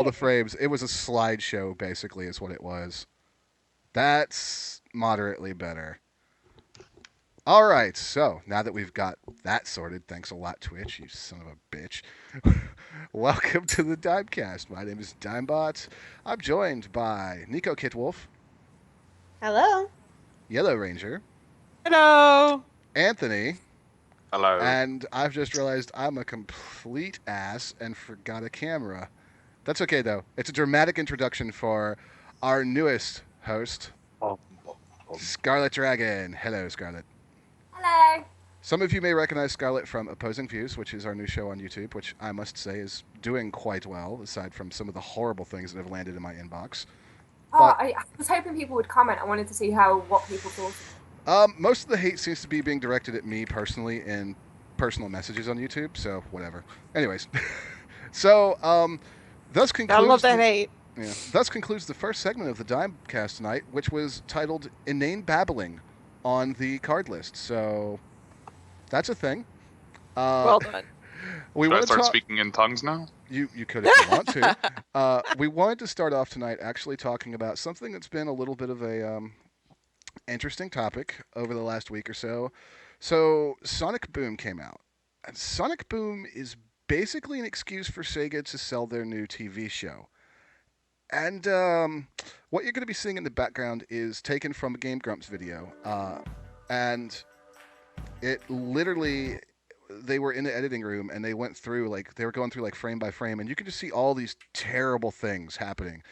all the frames. It was a slideshow, basically, is what it was. That's moderately better. All right, so now that we've got that sorted, thanks a lot, Twitch, you son of a bitch. Welcome to the Dimecast. My name is Dimebot. I'm joined by Nekokitwolf, Hello. Yellow Ranger, Hello. Anthony, Hello. and I've just realized I'm a complete ass and forgot a camera. That's okay, though. It's a dramatic introduction for our newest host, Scarlet Dragon. Hello, Scarlet. Hello. Some of you may recognize Scarlet from Opposing Views, which is our new show on YouTube, which I must say is doing quite well, aside from some of the horrible things that have landed in my inbox. I was hoping people would comment. I wanted to see what people thought. Most of the hate seems to be being directed at me personally in personal messages on YouTube, so whatever. Anyways, so thus concludes. I love that hate. Yeah, thus concludes the first segment of the Dimecast tonight, which was titled "Inane Babbling" on the card list. So that's a thing. Well done. We Should I want to start talk. speaking in tongues now? You could if you want to. We wanted to start off tonight actually talking about something that's been a little bit of a interesting topic over the last week or so. So Sonic Boom came out, and Sonic Boom is basically an excuse for Sega to sell their new TV show. And what you're going to be seeing in the background is taken from a Game Grumps video, and it literally. They were in the editing room and they went through they were going through frame by frame, and you could just see all these terrible things happening,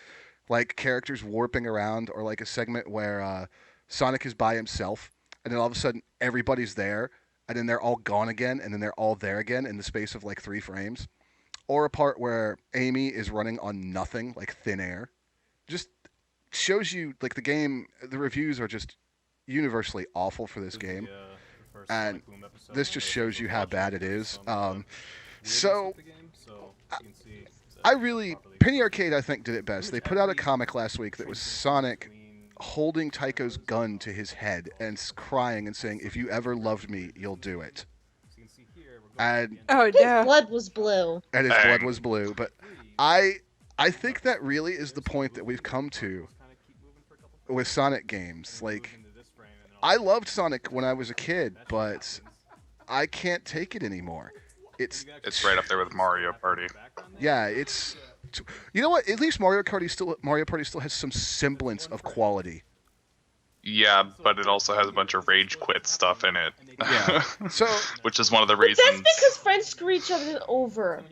like characters warping around, or like a segment where Sonic is by himself and then all of a sudden everybody's there and then they're all gone again and then they're all there again in the space of 3 frames, or a part where Amy is running on nothing, like thin air. Just shows you the game. The reviews are just universally awful for this game. And this just shows you how bad it is. So, I really... Penny Arcade, I think, did it best. They put out a comic last week that was Sonic holding Tycho's gun to his head and crying and saying, "If you ever loved me, you'll do it." And Oh, His no. blood was blue. his blood was blue. But I think that really is the point that we've come to with Sonic games. I loved Sonic when I was a kid, but I can't take it anymore. It's right up there with Mario Party. Yeah, it's... You know what? At least Mario Party still has some semblance of quality. Yeah, but it also has a bunch of rage quit stuff in it. Yeah. So, which is one of the But reasons. that's because friends screw each other over.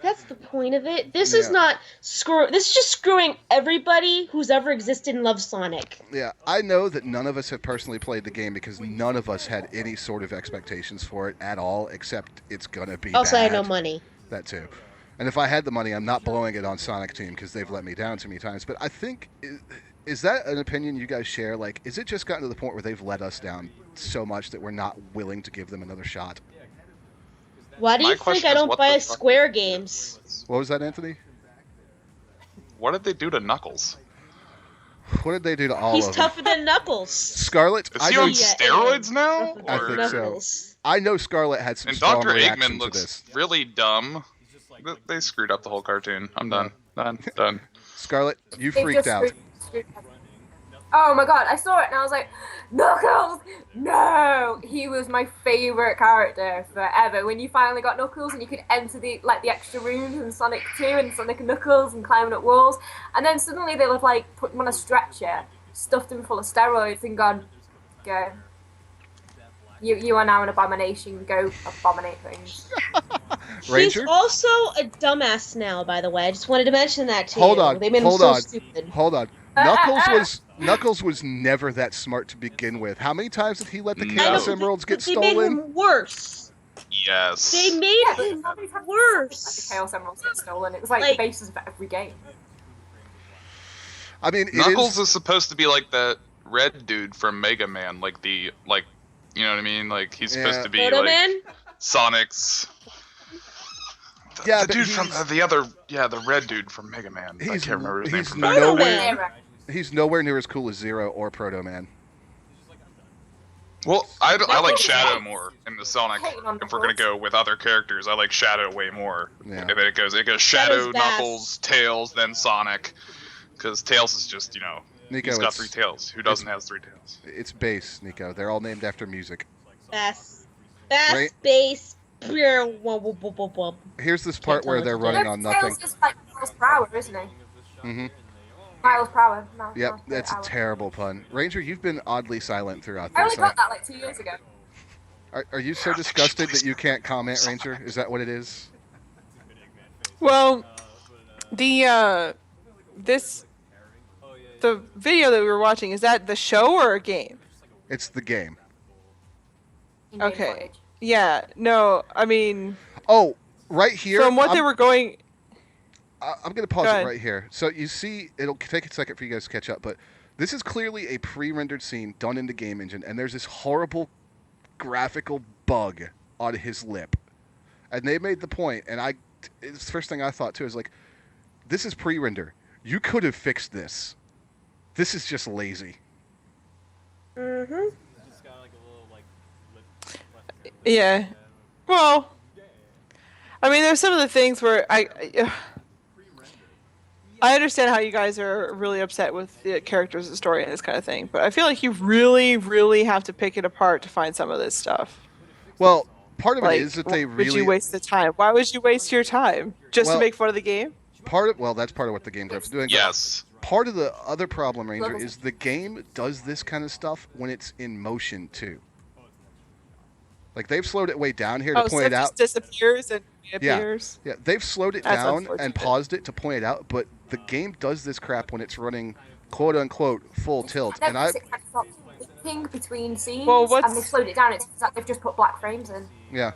That's the point of it. This is Yeah. not This is just screwing everybody who's ever existed and loves Sonic. yeah, I know that none of us have personally played the game because none of us had any sort of expectations for it at all, except it's gonna be Also, I bad. had no money. That too. And if I had the money, I'm not blowing it on Sonic Team because they've let me down too many times. But I think... Is that an opinion you guys share? Is it just gotten to the point where they've let us down so much that we're not willing to give them another shot? Why do My you think question I is, don't what buy the fuck- Square games? What was that, Anthony? What did they do to Knuckles? What did they do to all He's of them? tougher than Knuckles. Scarlet, Is I he know, on Yeah, steroids now? Tougher I than think so. Knuckles. I know Scarlet had some And strong Dr. reaction Eggman to this. looks really dumb. They screwed up the whole cartoon. I'm done. Done. Scarlet, you They freaked just out. screwed- Oh my god, I saw it and I was like, Knuckles! No! He was my favourite character forever. When you finally got Knuckles and you could enter the extra rooms in Sonic 2 and Sonic and Knuckles and climbing up walls, and then suddenly they'll have put him on a stretcher, stuffed him full of steroids and gone, go. You are now an abomination, go abominate things. Ranger? He's also a dumbass now, by the way. I just wanted to mention that to Hold you. on, They made him hold so on. stupid. Hold on. Knuckles was never that smart to begin with. How many times did he let the No. Chaos Emeralds get They made stolen? him worse. Yes. They made Yeah, him how many times did worse. the Chaos Emeralds get stolen? It was the Like- basis of every game. I mean, Knuckles is supposed to be like that red dude from Mega Man, you know what I mean? He's supposed Yeah. to be Proto Man? Sonic's. Yeah, the but dude from he's- the red dude from Mega Man. I He's- can't remember his name he's from no- Mega Man. Nowhere- Zero. He's nowhere near as cool as Zero or Proto Man. Well, I like Knuckles is Shadow nice. more in the Sonic. Hating on If we're gonna Knuckles. go with other characters, I like Shadow way more. Yeah. And then it goes Shadow's Shadow, best. Knuckles, Tails, then Sonic. Because Tails is just, Nico, he's got it's 3 tails. Who doesn't have 3 tails? it's bass, Nico. They're all named after music. Bass, Right. bass, beer, whoop, whoop, whoop, whoop, whoop. Here's this part tell where what they're to do. running No, on nothing. Tails is like Miles Prower, isn't he? Mm-hmm. Miles Prower. No, Yep, no, that's a Prower. terrible pun. Ranger, you've been oddly silent throughout I only this. got that like 2 years ago. Are you so disgusted that you can't comment, Ranger? Is that what it is? Well, the video that we were watching, is that the show or a game? It's the game. In-game Okay. footage. Yeah. No, I mean, Oh, right here. from what they were going. I'm going to pause Go it ahead. right here. So you see, it'll take a second for you guys to catch up, but this is clearly a pre-rendered scene done in the game engine, and there's this horrible graphical bug on his lip. And they made the point, and it's the first thing I thought too, is like, this is pre-render. You could have fixed this. This is just lazy. Mm-hmm. Yeah. Well, I mean, there's some of the things where I understand how you guys are really upset with the characters and story and this kind of thing, but I feel like you really, really have to pick it apart to find some of this stuff. Well, part of it Like, is that they would you really waste the time? Why would you waste your time just Well- to make fun of the game? that's part of what the game's up to doing. but Yes. Part of the other problem, Ranger, Levels. is the game does this kind of stuff when it's in motion too. Like they've slowed it way down here to Oh, point stuff it out. just disappears and Yeah. appears. Yeah, they've slowed it That's down unfortunate. and paused it to point it out, but the game does this crap when it's running quote unquote full tilt. And I Ping between scenes, Well, and they've slowed it down. It's like they've just put black frames in. yeah.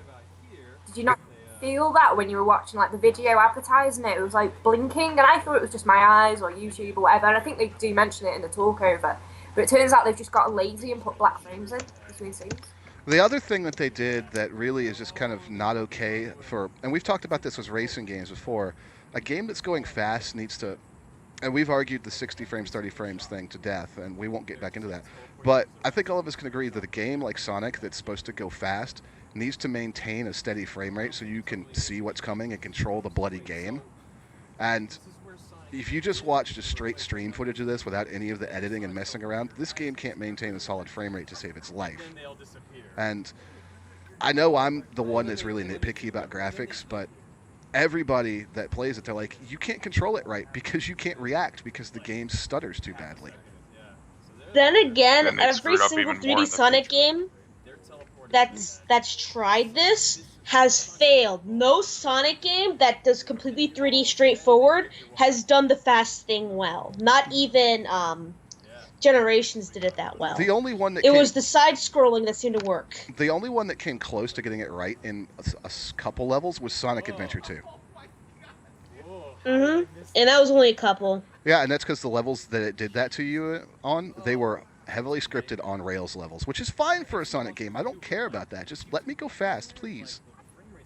Did you not feel that when you were watching like the video advertising it? It was like blinking, and I thought it was just my eyes or YouTube or whatever. And I think they do mention it in the talk over, but it turns out they've just got lazy and put black frames in between scenes. The other thing that they did that really is just kind of not okay for, and we've talked about this with racing games before, a game that's going fast needs to, and we've argued the 60 frames, 30 frames thing to death, and we won't get back into that. But I think all of us can agree that a game like Sonic that's supposed to go fast needs to maintain a steady frame rate so you can see what's coming and control the bloody game. And if you just watch just straight stream footage of this without any of the editing and messing around, this game can't maintain a solid frame rate to save its life. And I know I'm the one that's really nitpicky about graphics, but everybody that plays it, they're like, you can't control it right because you can't react because the game stutters too badly. Then again, Then they every screwed up single even more 3D in the Sonic future. game that's tried this has failed. No Sonic game that does completely 3D straightforward has done the fast thing well. Not even Generations did it that well. The only one that It was the side scrolling that seemed to work. the only one that came close to getting it right in a couple levels was Sonic Adventure 2. Mm-hmm. And that was only a couple. Yeah, and that's because the levels that it did that to you on, they were heavily scripted on Rails levels, which is fine for a Sonic game. I don't care about that. Just let me go fast, please.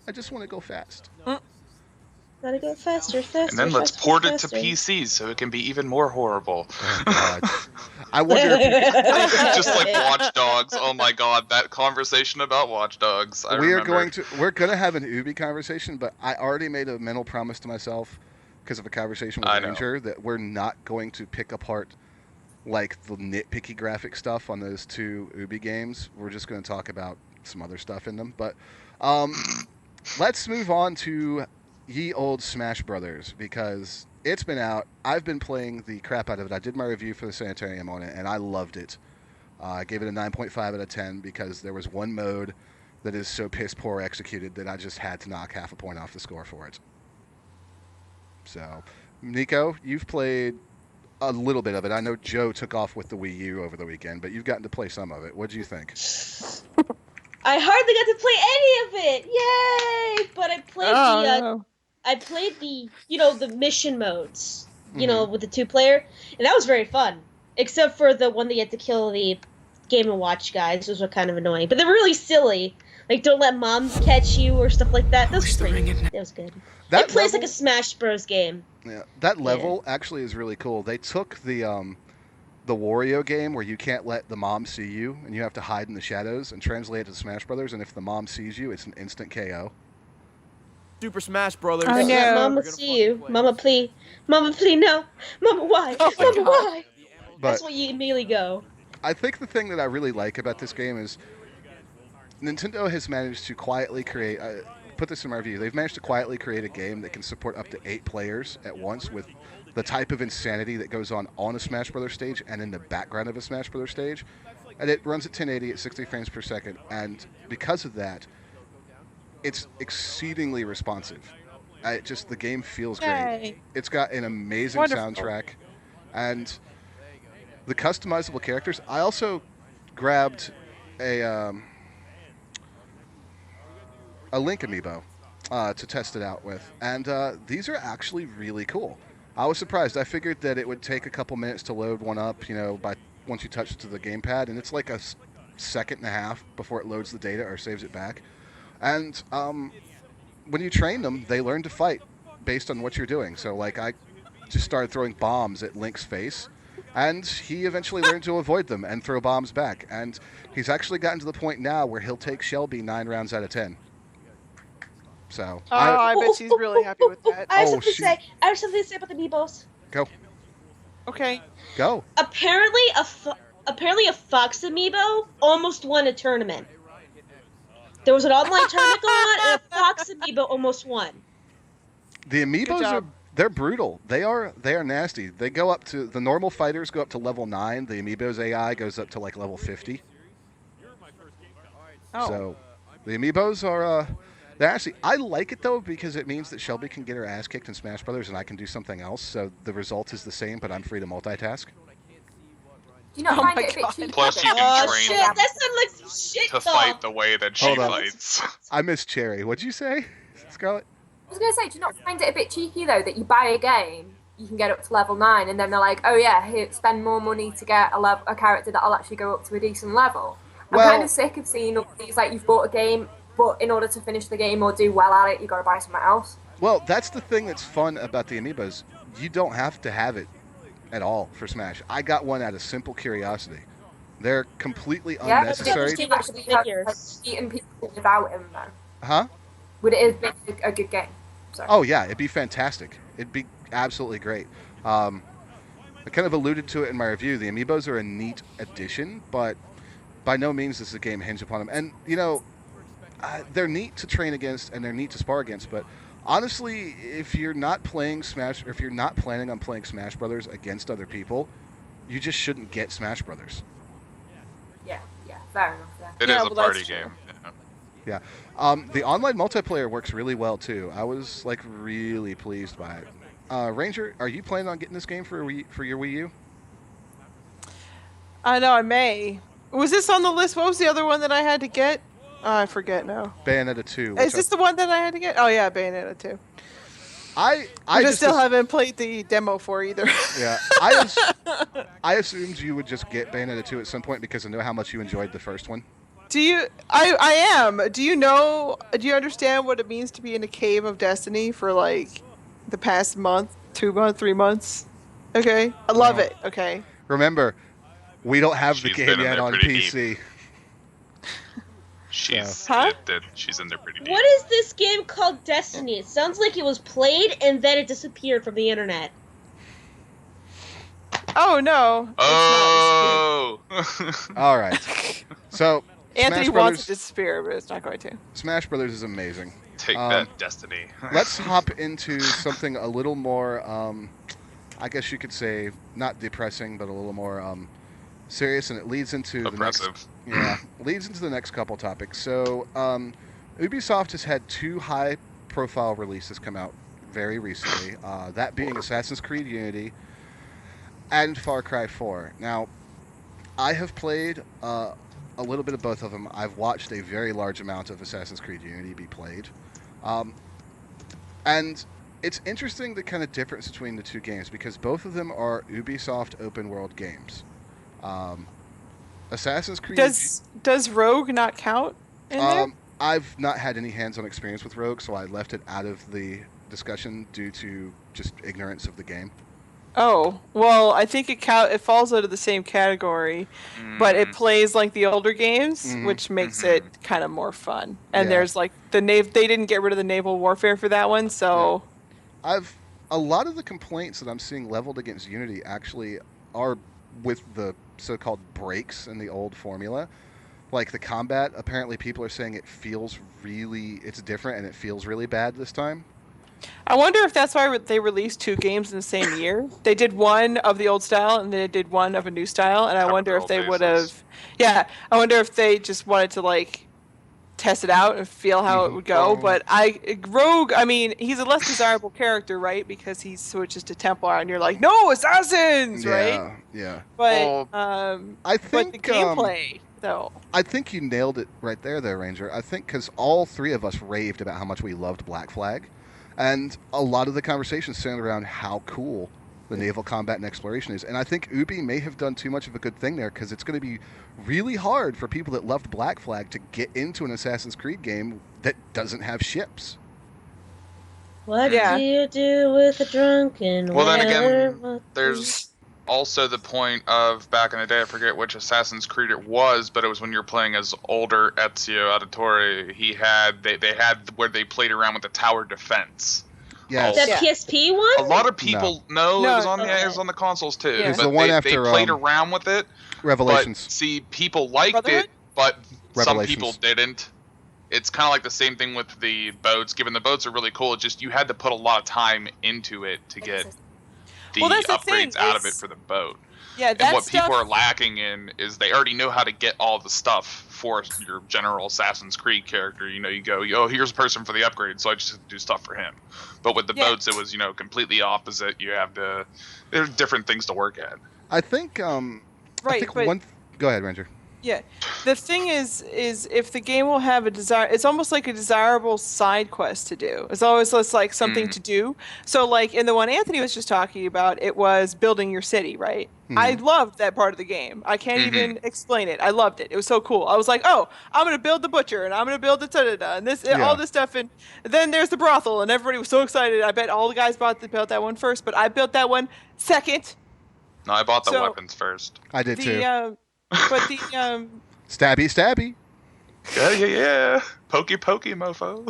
I just want to go fast. Gotta go faster, faster. And then let's faster, port it to faster. PCs so it can be even more horrible. Oh, God. I wonder if Just like Watch Dogs. Oh my god, that conversation about Watch Dogs. we're going to have an Ubi conversation, but I already made a mental promise to myself because of a conversation with I know. Ranger that we're not going to pick apart like the nitpicky graphic stuff on those two Ubi games. We're just going to talk about some other stuff in them. But let's move on to ye old Smash Brothers because it's been out. I've been playing the crap out of it. I did my review for the Sanitarium on it, and I loved it. I gave it a 9.5 out of 10 because there was one mode that is so piss poor executed that I just had to knock half a point off the score for it. So, Nico, you've played a little bit of it. I know Joe took off with the Wii U over the weekend, but you've gotten to play some of it. What do you think? I hardly got to play any of it. Yay! But I played I played the mission modes, with the 2-player, and that was very fun. Except for the one that you had to kill the Game & Watch guys, those were kind of annoying. But they were really silly. Like, don't let mom catch you or stuff like that. That was great. That was good. It plays like a Smash Bros. Game. Yeah, that level actually is really cool. They took the the Wario game where you can't let the mom see you and you have to hide in the shadows and translate it to Smash Brothers, and if the mom sees you, it's an instant KO. Super Smash Brothers. I Don't let know. Mama see you. Mama, please. Mama, please, no. Mama, why? Oh my Mama, God. why? But That's what you immediately go. I think the thing that I really like about this game is Nintendo has managed to quietly create. Put this in my review. They've managed to quietly create a game that can support up to 8 players at once with the type of insanity that goes on a Smash Brothers stage and in the background of a Smash Brothers stage, and it runs at 1080 at 60 frames per second. And because of that, it's exceedingly responsive. The game feels great. Yay. It's got an amazing Wonderful. soundtrack, and the customizable characters. I also grabbed a Link amiibo to test it out with, and these are actually really cool. I was surprised. I figured that it would take a couple minutes to load one up, by once you touch it to the gamepad, and it's like a second and a half before it loads the data or saves it back. And when you train them, they learn to fight based on what you're doing. So, like, I just started throwing bombs at Link's face, and he eventually learned to avoid them and throw bombs back. And he's actually gotten to the point now where he'll take Shelby 9 rounds out of 10. So, Oh, I bet she's really happy with that. I have Oh, something she- to say. I have something to say about the amiibos. go. Okay. Go. Apparently, a Fox amiibo almost won a tournament. There was an online tournament going on, and a Fox amiibo almost won. The amiibos are job. they're brutal. They are nasty. They go up to the normal fighters go up to level 9. The amiibos AI goes up to like level 50. Oh. So the amiibos are they're actually I like it though because it means that Shelby can get her ass kicked in Smash Brothers and I can do something else. So the result is the same, but I'm free to multitask. Do you not Oh find my it a bit God. cheeky? Plus you though? can Oh train shit! them That sounded like some shit to talk. fight the way that she Hold on. fights. I miss Cherry. What'd you say, Scarlett? I was going to say, do you not find it a bit cheeky though that you buy a game, you can get up to level 9, and then they're like, oh yeah, here, spend more money to get a character that'll actually go up to a decent level. I'm Well- kind of sick of seeing all these, like, you've bought a game, but in order to finish the game or do well at it, you got to buy something else. Well, that's the thing that's fun about the amiibos. You don't have to have it at all for Smash. I got one out of simple curiosity. They're completely Yeah, unnecessary. but you actually have Figures. beaten people without him though. Huh? Would it have been a good game? So. Oh yeah, it'd be fantastic. It'd be absolutely great. I kind of alluded to it in my review. The amiibos are a neat addition, but by no means does the game hinge upon them. And they're neat to train against and they're neat to spar against. But honestly, if you're not playing Smash, or if you're not planning on playing Smash Brothers against other people, you just shouldn't get Smash Brothers. Yeah, fair enough. Yeah. It Yeah, is well, a party that's true. game. Yeah. Yeah. The online multiplayer works really well too. I was like really pleased by it. Ranger, are you planning on getting this game for your Wii U? I know, I may. Was this on the list? What was the other one that I had to get? Oh, I forget now. Bayonetta 2. Is this the one that I had to get? Oh yeah, Bayonetta 2. I just still haven't played the demo for either. Yeah, I assumed you would just get Bayonetta 2 at some point because I know how much you enjoyed the first one. Do you? I am. Do you know? Do you understand what it means to be in a cave of destiny for like the past month, 2 months, 3 months? Okay, I love No. it. Okay. Remember, we don't have the She's game been in yet there on pretty PC. She's Huh? she's in there pretty deep. What is this game called Destiny? It sounds like it was played and then it disappeared from the internet. Oh no. Oh. All right. So, Anthony Smash wants Brothers, it to disappear, but it's not going to. Smash Brothers is amazing. Take that, Destiny. Let's hop into something a little more, I guess you could say, not depressing, but a little more serious, and it leads into Oppressive. leads into the next couple topics. So, Ubisoft has had 2 high-profile releases come out very recently. That being Assassin's Creed Unity and Far Cry 4. Now, I have played a little bit of both of them. I've watched a very large amount of Assassin's Creed Unity be played. And it's interesting the kind of difference between the 2 games because both of them are Ubisoft open world games. Assassin's Creed. Does Rogue not count in there? I've not had any hands-on experience with Rogue, so I left it out of the discussion due to just ignorance of the game. Oh, well, I think it falls under the same category, but it plays like the older games, which makes it kind of more fun. And Yeah. there's like they didn't get rid of the naval warfare for that one, so A lot of the complaints that I'm seeing leveled against Unity actually are with the so-called breaks in the old formula. Like the combat, apparently people are saying it's different and it feels really bad this time. I wonder if that's why they released two games in the same year. They did one of the old style and they did one of a new style, and I Cover wonder their if old they would bases. have, yeah, I wonder if they just wanted to like test it out and feel how it would go. But Rogue, I mean, he's a less desirable character, right? Because he switches to Templar, and you're like, no, assassins, right? Yeah, yeah. But I but the think gameplay though. I think you nailed it right there, though, Ranger. I think because all three of us raved about how much we loved Black Flag, and a lot of the conversation centered around how cool the naval combat and exploration is. And I think Ubi may have done too much of a good thing there because it's going to be really hard for people that loved Black Flag to get into an Assassin's Creed game that doesn't have ships. What do you do with a drunken Well, then again, water? there's also the point of back in the day, I forget which Assassin's Creed it was, but it was when you were playing as older Ezio Auditore. They had where they played around with the tower defense. Yes. That PSP one? A lot of people it was on the consoles too. It was but the one they after played around with it. Revelations. But see, people liked it, but some people didn't. It's kind of like the same thing with the boats. Given the boats are really cool, it's just you had to put a lot of time into it to get the upgrades out of it for the boat. Yeah, and what people are lacking in is they already know how to get all the stuff for your general Assassin's Creed character. You know, you go, oh, here's a person for the upgrade, so I just have to do stuff for him. But with the boats, it was, completely opposite. There's different things to work at. I think, go ahead, Ranger. Yeah, the thing is if the game will have it's almost like a desirable side quest to do. It's always like something to do. So like in the one Anthony was just talking about, it was building your city, right? I loved that part of the game. I can't even explain it. I loved it. It was so cool. I was like, oh, I'm gonna build the butcher and I'm gonna build the da-da-da and all this stuff, and then there's the brothel and everybody was so excited. I bet all the guys built that one first, but I built that one second. No, I bought the weapons first. I did too. But the stabby. Yeah. Pokey, mofo.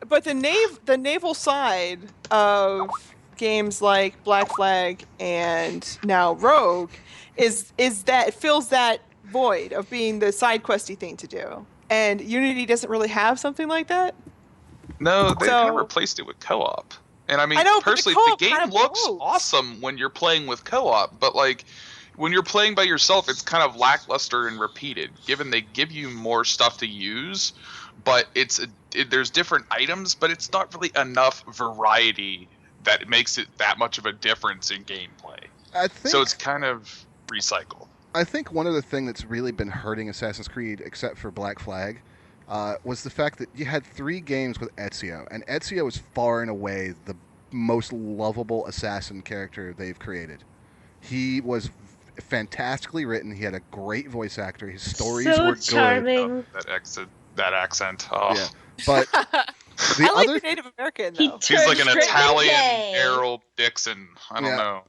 But the naval side of games like Black Flag and now Rogue is that it fills that void of being the side questy thing to do. And Unity doesn't really have something like that. No, they kind of replaced it with co-op. And I mean, personally, the game looks awesome when you're playing with co-op, but like when you're playing by yourself, it's kind of lackluster and repeated. Given they give you more stuff to use, but there's different items, but it's not really enough variety that it makes it that much of a difference in gameplay. So it's kind of recycled. I think one other thing that's really been hurting Assassin's Creed, except for Black Flag, was the fact that you had 3 games with Ezio, and Ezio is far and away the most lovable assassin character they've created. He was fantastically written. He had a great voice actor. His stories were good. Charming. That accent. Oh. Yeah. But I like the Native American though. He's like an Italian Errol Dixon. I don't know.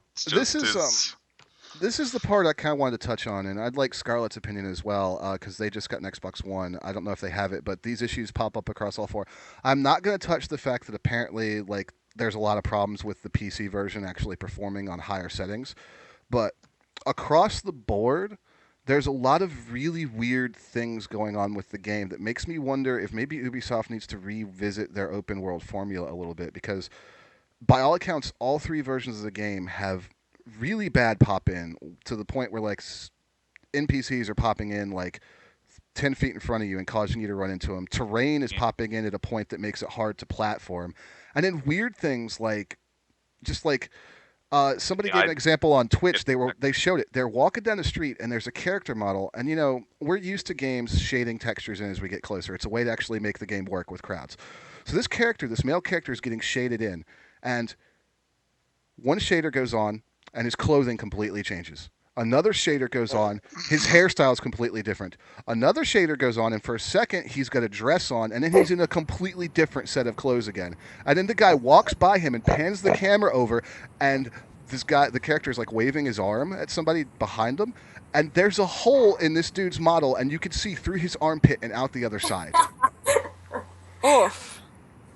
This is the part I kind of wanted to touch on, and I'd like Scarlett's opinion as well, because they just got an Xbox One. I don't know if they have it, but these issues pop up across all 4. I'm not going to touch the fact that apparently there's a lot of problems with the PC version actually performing on higher settings, but across the board, there's a lot of really weird things going on with the game that makes me wonder if maybe Ubisoft needs to revisit their open world formula a little bit, because by all accounts, all 3 versions of the game have really bad pop-in to the point where NPCs are popping in 10 feet in front of you and causing you to run into them. Terrain is popping in at a point that makes it hard to platform. And then weird things somebody gave an example on Twitch. They showed it. They're walking down the street and there's a character model, and we're used to games shading textures in as we get closer. It's a way to actually make the game work with crowds. So this male character is getting shaded in, and one shader goes on and his clothing completely changes. Another shader goes on, his hairstyle is completely different. Another shader goes on, and for a second he's got a dress on, and then he's in a completely different set of clothes again. And then the guy walks by him and pans the camera over, and this guy, the character is like waving his arm at somebody behind him, and there's a hole in this dude's model, and you can see through his armpit and out the other side. Oof.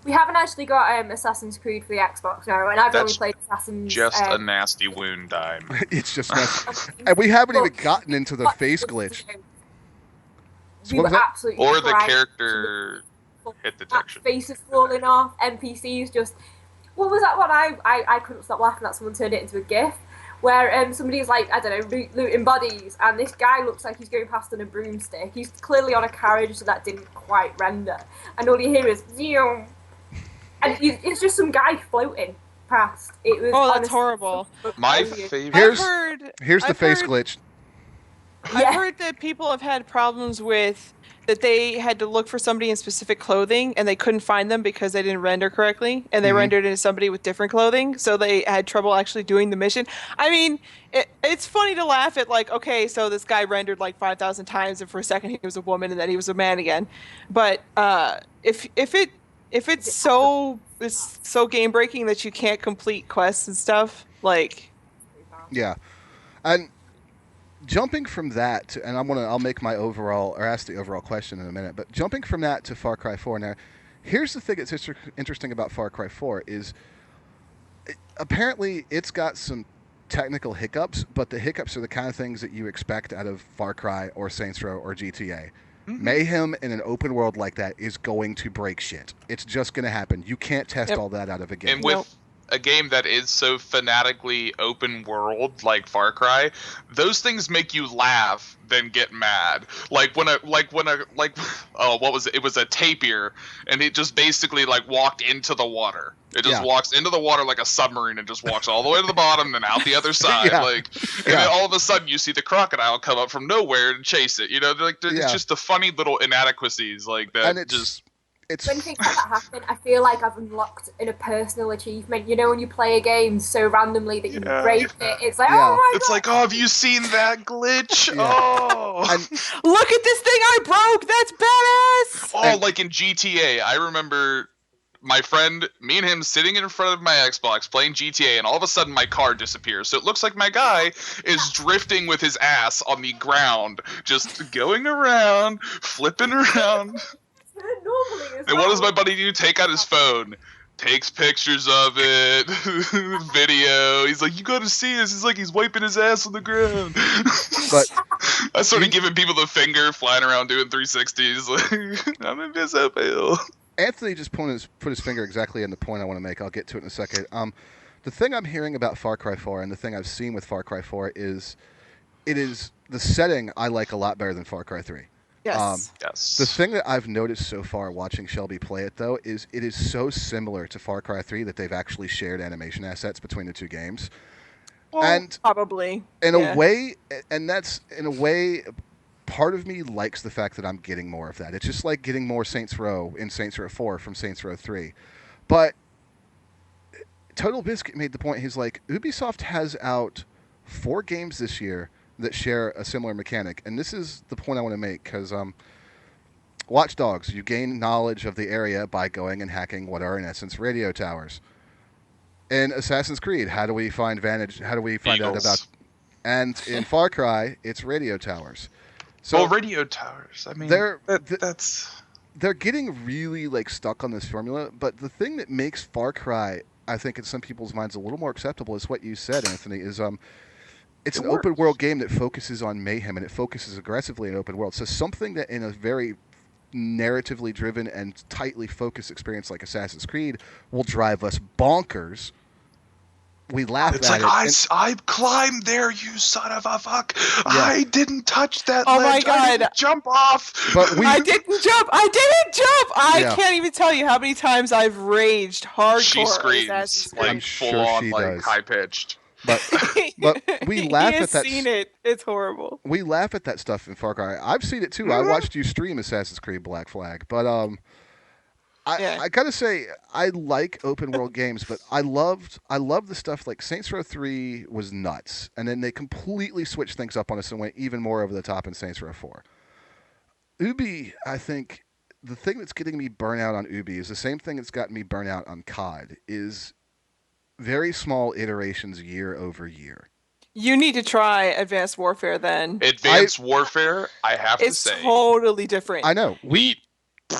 We haven't actually got Assassin's Creed for the Xbox now, and I've only played Assassin's. Just a nasty wound time. It's just nasty. And we haven't even gotten into the face glitch. We were absolutely or the character hit detection. Faces falling off, NPCs just. What was that one? I couldn't stop laughing that someone turned it into a GIF, where somebody's like, I don't know, looting bodies, and this guy looks like he's going past on a broomstick. He's clearly on a carriage, so that didn't quite render. And all you hear is, Zoom. And it's just some guy floating past. It was that's horrible. My favorite. Here's the face glitch. I've heard that people have had problems with that they had to look for somebody in specific clothing and they couldn't find them because they didn't render correctly, and they rendered into somebody with different clothing, so they had trouble actually doing the mission. I mean, it's funny to laugh at, like, okay, so this guy rendered like 5,000 times and for a second he was a woman and then he was a man again. But if it's so game breaking that you can't complete quests and stuff, like, yeah. And jumping from that to, and I'll make my overall, or ask the overall question in a minute, but jumping from that to Far Cry 4 now, here's the thing that's interesting about Far Cry 4 is apparently it's got some technical hiccups, but the hiccups are the kind of things that you expect out of Far Cry or Saints Row or GTA. Mayhem in an open world like that is going to break shit. It's just going to happen. You can't test all that out of a game. And with a game that is so fanatically open world like Far Cry, those things make you laugh then get mad. What was it? It was a tapir, and it just basically like walked into the water. It just walks into the water like a submarine and just walks all the way to the bottom and out the other side. And then all of a sudden you see the crocodile come up from nowhere and chase it. You know, it's just the funny little inadequacies like that. And when things like that happen, I feel like I've unlocked a personal achievement. You know, when you play a game so randomly that you break it, it's like, oh my god! It's like, oh, have you seen that glitch? Oh, look at this thing I broke. That's badass. Oh, like in GTA, I remember my friend, me and him sitting in front of my Xbox playing GTA, and all of a sudden my car disappears. So it looks like my guy is drifting with his ass on the ground, just going around, flipping around. And what does my buddy do? Take out his phone, takes pictures of it, video. He's like, you gotta see this. He's like, he's wiping his ass on the ground. But I started giving people the finger, flying around doing 360s. Like, I'm invisible. Anthony just put his finger exactly in the point I want to make. I'll get to it in a second. The thing I'm hearing about Far Cry 4 and the thing I've seen with Far Cry 4 is the setting I like a lot better than Far Cry 3. Yes. Yes. The thing that I've noticed so far watching Shelby play it, though, is it is so similar to Far Cry 3 that they've actually shared animation assets between the two games. Well, and probably. In a way, part of me likes the fact that I'm getting more of that. It's just like getting more Saints Row in Saints Row 4 from Saints Row 3. But Total Biscuit made the point, he's like, Ubisoft has out 4 games this year that share a similar mechanic, and this is the point I want to make, because Watch Dogs, you gain knowledge of the area by going and hacking what are in essence radio towers. In Assassin's Creed, how do we find out about? And in Far Cry, it's radio towers. So radio towers. I mean, they're getting really like stuck on this formula. But the thing that makes Far Cry, I think, in some people's minds, a little more acceptable is what you said, Anthony. Is it's an open world game that focuses on mayhem, and it focuses aggressively in open world. So something that in a very narratively driven and tightly focused experience like Assassin's Creed will drive us bonkers. We laugh it's at like, it. I climbed there, you son of a fuck. Yeah. I didn't touch that ledge. My God. I didn't jump off. But I didn't jump. I can't even tell you how many times I've raged hardcore. She screams like I'm full sure on, she like does. high pitched. But we laugh at that. Seen it. It's horrible. We laugh at that stuff in Far Cry. I've seen it too. Mm-hmm. I watched you stream Assassin's Creed Black Flag, but I gotta say I like open world games, but I love the stuff like Saints Row 3 was nuts, and then they completely switched things up on us and went even more over the top in Saints Row 4. Ubi, I think the thing that's getting me burnt out on Ubi is the same thing that's gotten me burnt out on COD. Is very small iterations year over year. You need to try Advanced Warfare then. Advanced Warfare, I have to say. It's totally different. I know.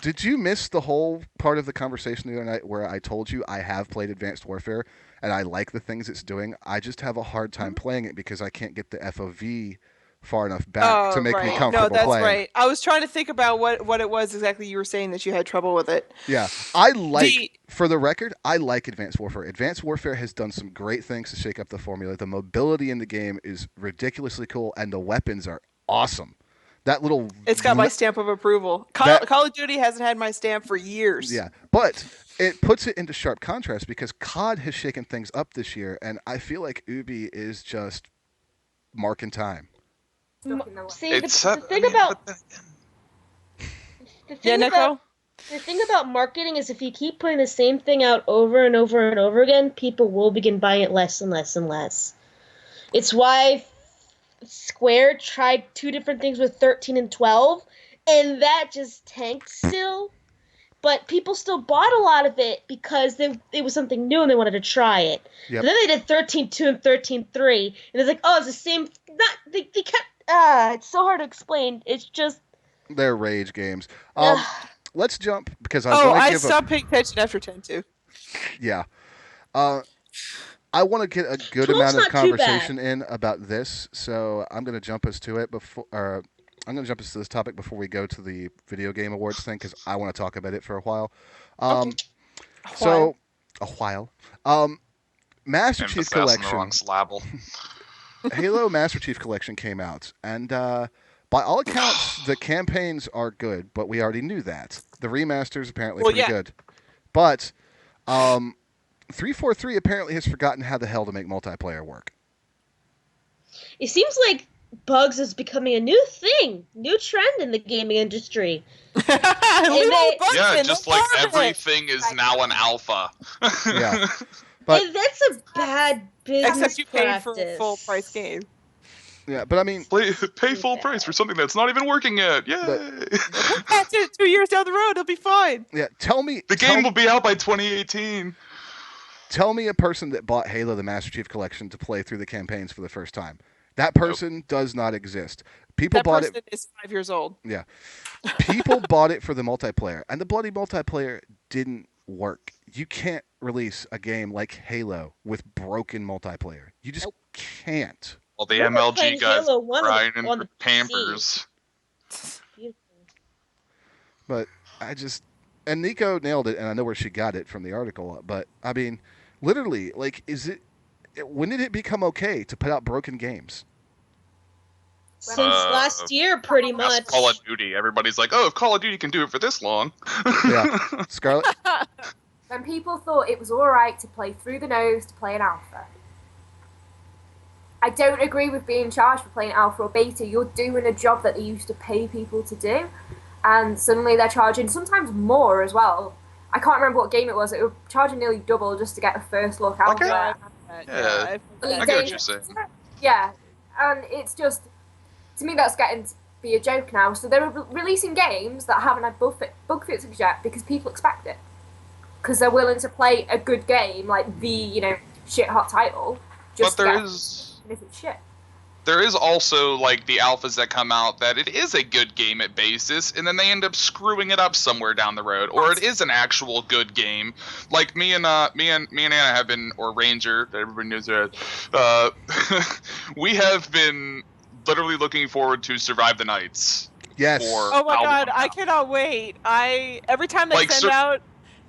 Did you miss the whole part of the conversation the other night where I told you I have played Advanced Warfare and I like the things it's doing? I just have a hard time playing it because I can't get the FOV far enough back to make me comfortable playing. No, that's playing. right. I was trying to think about what it was exactly you were saying that you had trouble with it. Yeah. For the record, I like Advanced Warfare. Advanced Warfare has done some great things to shake up the formula. The mobility in the game is ridiculously cool, and the weapons are awesome. That little... It's got my stamp of approval. Call of Duty hasn't had my stamp for years. Yeah, but it puts it into sharp contrast because COD has shaken things up this year, and I feel like Ubi is just marking time. See, the thing about... The thing about marketing is if you keep putting the same thing out over and over and over again, people will begin buying it less and less and less. It's why Square tried 2 different things with 13 and 12, and that just tanked still. But people still bought a lot of it because it was something new and they wanted to try it. Yep. But then they did 13.2 and 13.3, and it's like, oh, it's the same. They kept. It's so hard to explain. It's just. They're rage games. Let's jump because I stopped paying attention after 10-2. Yeah. I want to get a good amount of conversation in about this, so I'm going to jump us to it I'm going to jump us to this topic before we go to the video game awards thing because I want to talk about it for a while. Master Chief Collection. Halo Master Chief Collection came out, and by all accounts, the campaigns are good, but we already knew that. The remasters apparently pretty good, but 343 apparently has forgotten how the hell to make multiplayer work. It seems like bugs is becoming a new thing, new trend in the gaming industry. Just like everything is now an alpha. Yeah, but and that's a bad business except you practice. Pay for a full price game. Yeah, but I mean, pay full price for something that's not even working yet. Yay! That's it. 2 years down the road, it'll be fine. Yeah, tell me the game will be out by 2018. Tell me a person that bought Halo the Master Chief Collection to play through the campaigns for the first time. That person does not exist. That person is 5 years old. Yeah. People bought it for the multiplayer, and the bloody multiplayer didn't work. You can't release a game like Halo with broken multiplayer. You just can't. Well, the MLG guys crying in Pampers. But and Nico nailed it, and I know where she got it from the article, but I mean, literally, like, when did it become okay to put out broken games? Since last year, pretty much. Call of Duty. Everybody's like, oh, if Call of Duty can do it for this long. Yeah. Scarlett? When people thought it was alright to play through the nose to play an alpha. I don't agree with being charged for playing alpha or beta. You're doing a job that they used to pay people to do, and suddenly they're charging sometimes more as well. I can't remember what game it was. It was charging nearly double just to get a first look alpha. Yeah, I get what you're saying. Yeah, and it's just, to me, that's getting to be a joke now. So they're releasing games that haven't had bug fixes yet because people expect it. Because they're willing to play a good game, like the, shit hot title. But there is also, like, the alphas that come out that it is a good game at basis, and then they end up screwing it up somewhere down the road, or it is an actual good game. Like me and Anna have been, or Ranger, that everybody knows that. We have been literally looking forward to Survive the Nights. Yes. Oh my god, I cannot wait. Every time they send out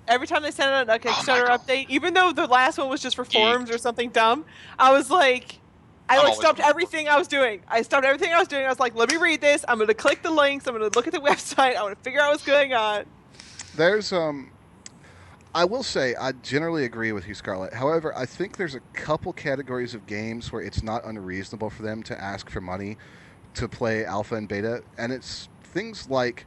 a Kickstarter update, even though the last one was just for forums or something dumb, I was like, stopped everything I was doing. I was like, let me read this. I'm going to click the links. I'm going to look at the website. I want to figure out what's going on. There's, I will say, I generally agree with you, Scarlett. However, I think there's a couple categories of games where it's not unreasonable for them to ask for money to play alpha and beta. And it's things like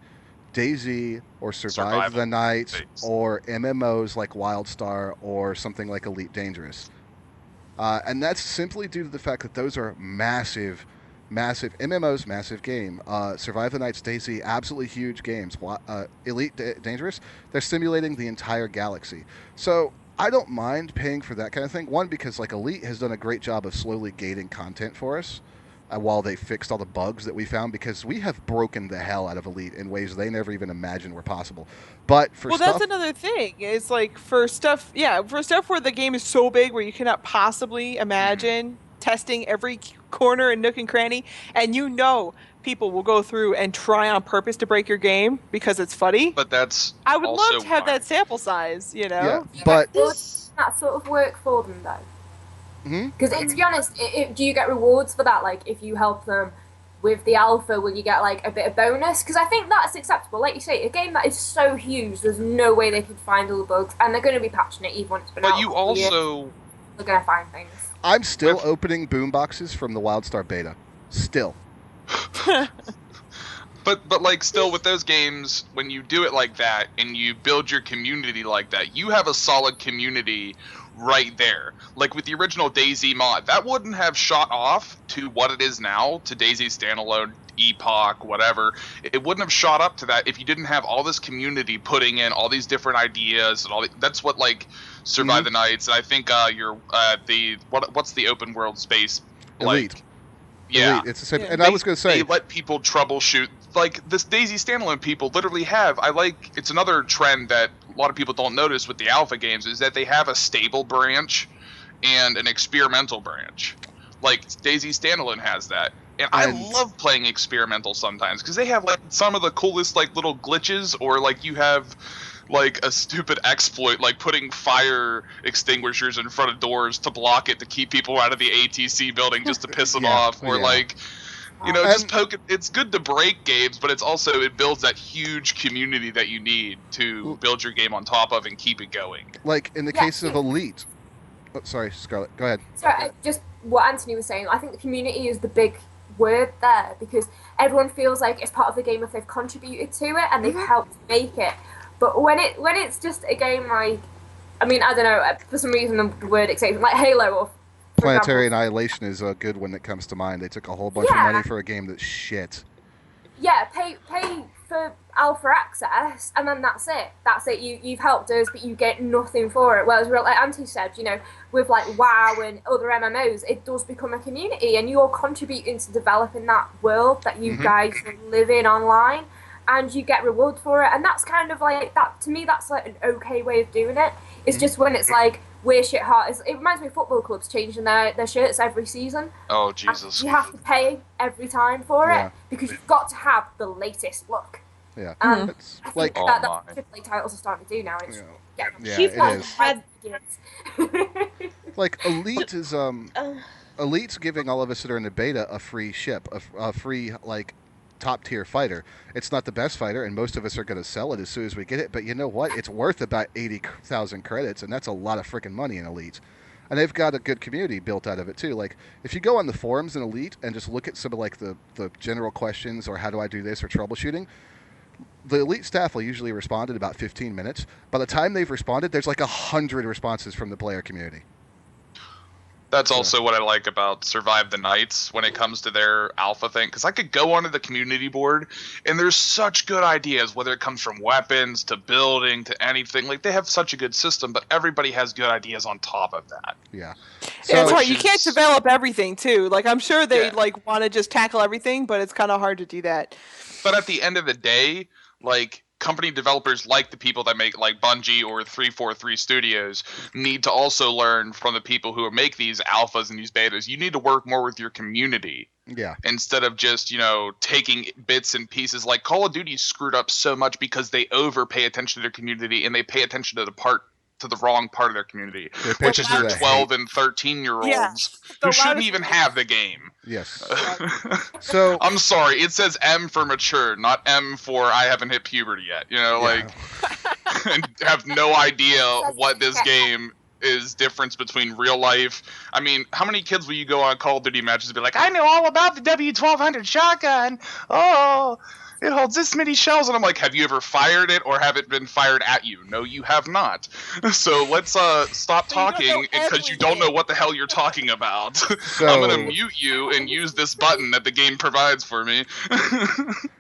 DayZ or Survive the Night or MMOs like WildStar or something like Elite Dangerous. And that's simply due to the fact that those are massive MMOs, massive game. Survive the Night's DayZ, absolutely huge games. Elite Dangerous, they're simulating the entire galaxy. So I don't mind paying for that kind of thing. One, because like Elite has done a great job of slowly gating content for us while they fixed all the bugs that we found, because we have broken the hell out of Elite in ways they never even imagined were possible. But for that's another thing. It's like for stuff where the game is so big where you cannot possibly imagine testing every corner and nook and cranny, and people will go through and try on purpose to break your game because it's funny. But I would love to have that sample size, Yeah, but that sort of work for them though. Because to be honest, do you get rewards for that? Like if you help them with the alpha, will you get like a bit of bonus? Because I think that's acceptable. Like you say, a game that is so huge, there's no way they could find all the bugs, and they're going to be patching it even when it's been out. But you also they're going to find things. I'm still opening boomboxes from the WildStar beta. Still. But like still with those games, when you do it like that and you build your community like that, you have a solid community right there. Like with the original DayZ mod, that wouldn't have shot off to what it is now, to DayZ standalone, Epoch, whatever. It wouldn't have shot up to that if you didn't have all this community putting in all these different ideas and all. That's what like Survive the Nights. And I think what's the open world space Elite. Like? Yeah, Elite. It's the same. And I was going to say, they let people troubleshoot. Like this DayZ standalone people literally have. It's another trend that a lot of people don't notice with the alpha games is that they have a stable branch and an experimental branch. Like DayZ standalone has that. And I love playing experimental sometimes because they have like some of the coolest like little glitches, or like you have like a stupid exploit like putting fire extinguishers in front of doors to block it to keep people out of the ATC building just to piss them off, or like just poke it. It's good to break games, but it builds that huge community that you need to build your game on top of and keep it going. Like in the case of Elite. Oh, sorry, Scarlett, go ahead. Sorry, just what Anthony was saying. I think the community is the big word there, because everyone feels like it's part of the game if they've contributed to it and they've helped make it. But when it's just a game like, I mean, I don't know, for some reason the word exciting, like Halo or Planetary Annihilation is a good one that comes to mind. They took a whole bunch of money for a game that's shit. Yeah, pay for alpha access, and then that's it. That's it. You've helped us, but you get nothing for it. Whereas, like Anthony said, with like WoW and other MMOs, it does become a community, and you're contributing to developing that world that you guys live in online, and you get reward for it. And that's kind of like that. To me, that's like an okay way of doing it. It's just when it's like we're shit hot. It reminds me of football clubs changing their shirts every season. Oh Jesus! You have to pay every time for it because you've got to have the latest look. Yeah, it's like that's what AAA titles are starting to do now. It's it is. Like Elite is Elite's giving all of us that are in the beta a free ship, a free like top tier fighter. It's not the best fighter, and most of us are going to sell it as soon as we get it. But you know what? It's worth about 80,000 credits, and that's a lot of freaking money in Elite. And they've got a good community built out of it too. Like if you go on the forums in Elite and just look at some of like the general questions, or how do I do this, or troubleshooting, the Elite staff will usually respond in about 15 minutes. By the time they've responded, there's like 100 responses from the player community. That's also what I like about Survive the Nights when it comes to their alpha thing, because I could go onto the community board and there's such good ideas, whether it comes from weapons to building to anything. Like they have such a good system, but everybody has good ideas on top of that. Yeah. So it's hard. You can't develop everything too. Like I'm sure they like want to just tackle everything, but it's kind of hard to do that. But at the end of the day, like company developers like the people that make like Bungie or 343 Studios need to also learn from the people who make these alphas and these betas. You need to work more with your community. Yeah. Instead of just, taking bits and pieces. Like Call of Duty screwed up so much because they pay attention to their community, and they pay attention to the wrong part of their community, which is their 12 and 13-year-olds who shouldn't even have the game. Yes. So I'm sorry, it says M for mature, not M for I haven't hit puberty yet. And have no idea what this game is difference between real life. I mean, how many kids will you go on Call of Duty matches and be like, I know all about the W1200 shotgun. Oh, it holds this many shells. And I'm like, have you ever fired it, or have it been fired at you? No, you have not. So let's stop talking because you don't know what the hell you're talking about. So, I'm going to mute you and use this button that the game provides for me.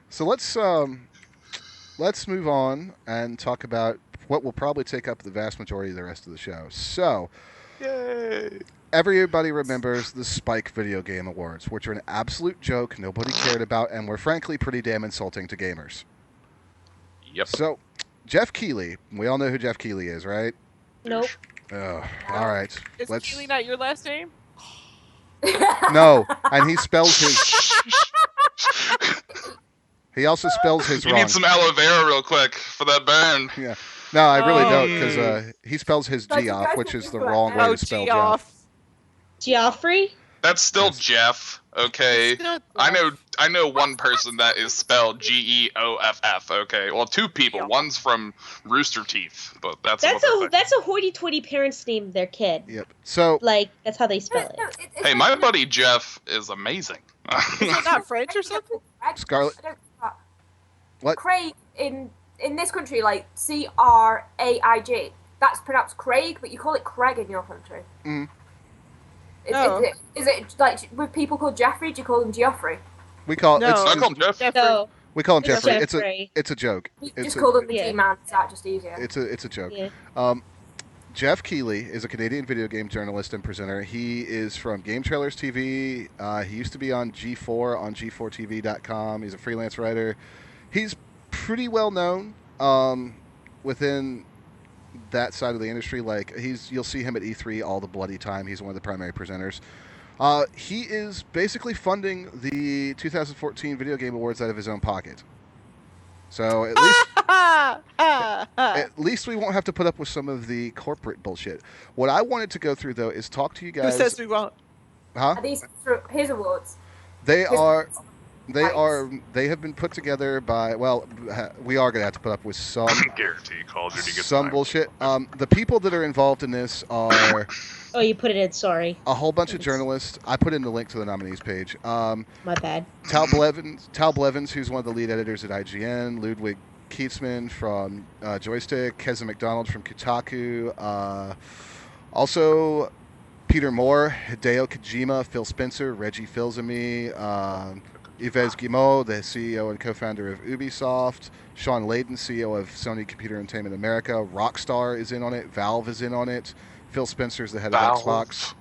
So let's move on and talk about what will probably take up the vast majority of the rest of the show. So, Yay! everybody remembers the Spike Video Game Awards, which are an absolute joke nobody cared about and were frankly pretty damn insulting to gamers. Yep. So, Jeff Keighley, we all know who Jeff Keighley is, right? Nope. Oh, all right. Is Keighley not your last name? No, and he spells his... He also spells his wrong. You need some aloe vera real quick for that burn. Yeah. No, I really don't, because he spells his G off, which is the wrong way to spell Jeff. Geoffrey? That's still Jeff, okay? I know one person that is spelled Geoff, okay? Well, two people. One's from Rooster Teeth, but that's a hoity-toity parents name their kid. Yep. So that's how they spell it. Hey, my buddy Jeff is amazing. Is it not French or something? Scarlett. What? Craig in this country, like Craig. That's pronounced Craig, but you call it Craig in your country. Mm. Is it like with people called Jeffrey? Do you call them Geoffrey? We call I call him Jeff. No. We call him Jeffrey. Jeffrey. It's a joke. You just call them the G-Man. Is that just easier? It's a joke. Yeah. Jeff Keighley is a Canadian video game journalist and presenter. He is from Game Trailers TV. He used to be on G4 on G4TV.com. He's a freelance writer. He's pretty well known within that side of the industry. Like you'll see him at E3 all the bloody time. He's one of the primary presenters. He is basically funding the 2014 Video Game Awards out of his own pocket. So at least we won't have to put up with some of the corporate bullshit. What I wanted to go through though is talk to you guys. Who says we won't? Huh? Are these his awards? They have been put together by, well, we are going to have to put up with some guarantee Call of Duty gets some bullshit. The people that are involved in this are Oh, you put it in, sorry. a whole bunch of journalists. I put in the link to the nominees page. My bad. Tal Blevins, who's one of the lead editors at IGN, Ludwig Kietzman from Joystick, Keza McDonald from Kotaku, also Peter Moore, Hideo Kojima, Phil Spencer, Reggie Fils-Aimé, Yves Guillemot, the CEO and co-founder of Ubisoft, Sean Layden, CEO of Sony Computer Entertainment America, Rockstar is in on it, Valve is in on it, Phil Spencer's the head of Xbox.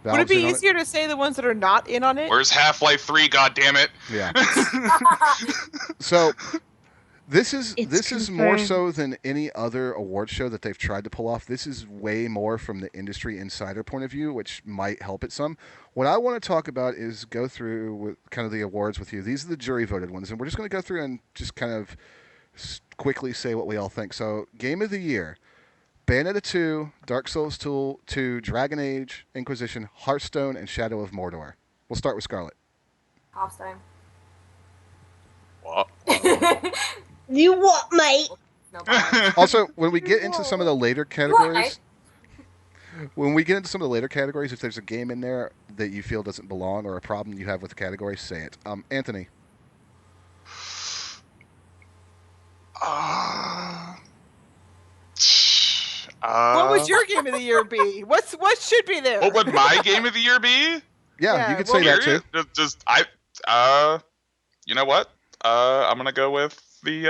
Would it be easier to say the ones that are not in on it? Where's Half-Life 3, goddammit? Yeah. So this is more so than any other award show that they've tried to pull off. This is way more from the industry insider point of view, which might help it some. What I want to talk about is go through with kind of the awards with you. These are the jury voted ones, and we're just going to go through and just kind of quickly say what we all think. So, Game of the Year: Bayonetta 2, Dark Souls 2, Dragon Age, Inquisition, Hearthstone, and Shadow of Mordor. We'll start with Scarlett. Hearthstone. What? You what, mate? No, Also, when we get into some of the later categories, if there's a game in there that you feel doesn't belong or a problem you have with the category, say it. Anthony. What would your Game of the Year be? What should be there? What would my Game of the Year be? Yeah, you could say that too. You know what? I'm gonna go with the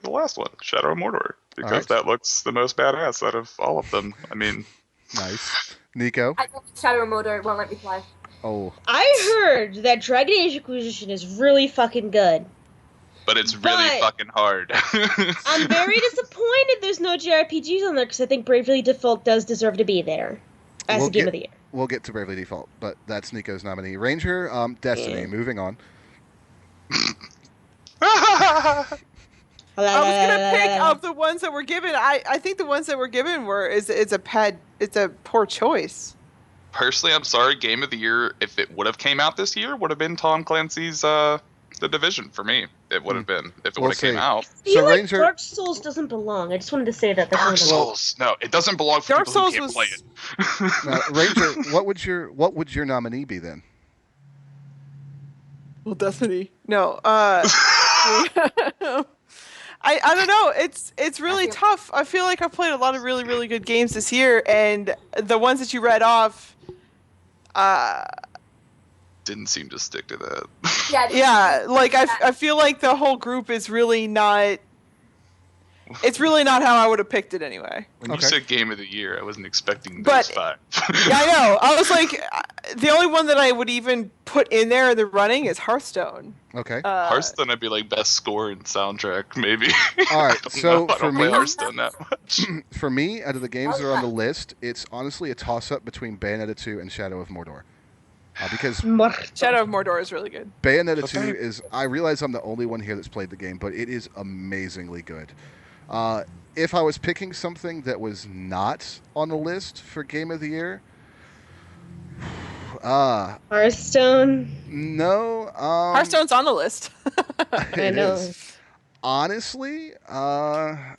last one, Shadow of Mordor, because that looks the most badass out of all of them. I mean, nice. Nico. I think Shadow of Mordor won't let me play. Oh. I heard that Dragon Age Inquisition is really fucking good. But it's really fucking hard. I'm very disappointed there's no JRPGs on there because I think Bravely Default does deserve to be there as a Game of the Year. We'll get to Bravely Default, but that's Nico's nominee. Ranger, Destiny. Yeah. Moving on. I was gonna pick of the ones that were given. I think the ones that were given it's a poor choice. Personally, I'm sorry. Game of the Year, if it would have came out this year, would have been Tom Clancy's The Division for me. It would have been if it would have came out. So Ranger, Dark Souls doesn't belong. I just wanted to say that. Dark Souls, no, it doesn't belong for Dark people Souls who can't play it. Now, Ranger, what would your nominee be then? Well, Destiny. No. I don't know. It's really tough. I feel like I've played a lot of really, really good games this year, and the ones that you read off, didn't seem to stick to that. Yeah. Like I feel like the whole group is really not. It's really not how I would have picked it anyway. When you said Game of the Year, I wasn't expecting But, those 5. Yeah, I know. I was like, the only one that I would even put in there in the running is Hearthstone. Okay. Hearthstone, I'd be like best score and soundtrack, maybe. All right, so I don't play Hearthstone that much. For me, out of the games that are on the list, it's honestly a toss-up between Bayonetta 2 and Shadow of Mordor. Because Shadow of Mordor is really good. Bayonetta 2 is... I realize I'm the only one here that's played the game, but it is amazingly good. If I was picking something that was not on the list for Game of the Year... Hearthstone? No. Hearthstone's on the list. I know. Is. Honestly, have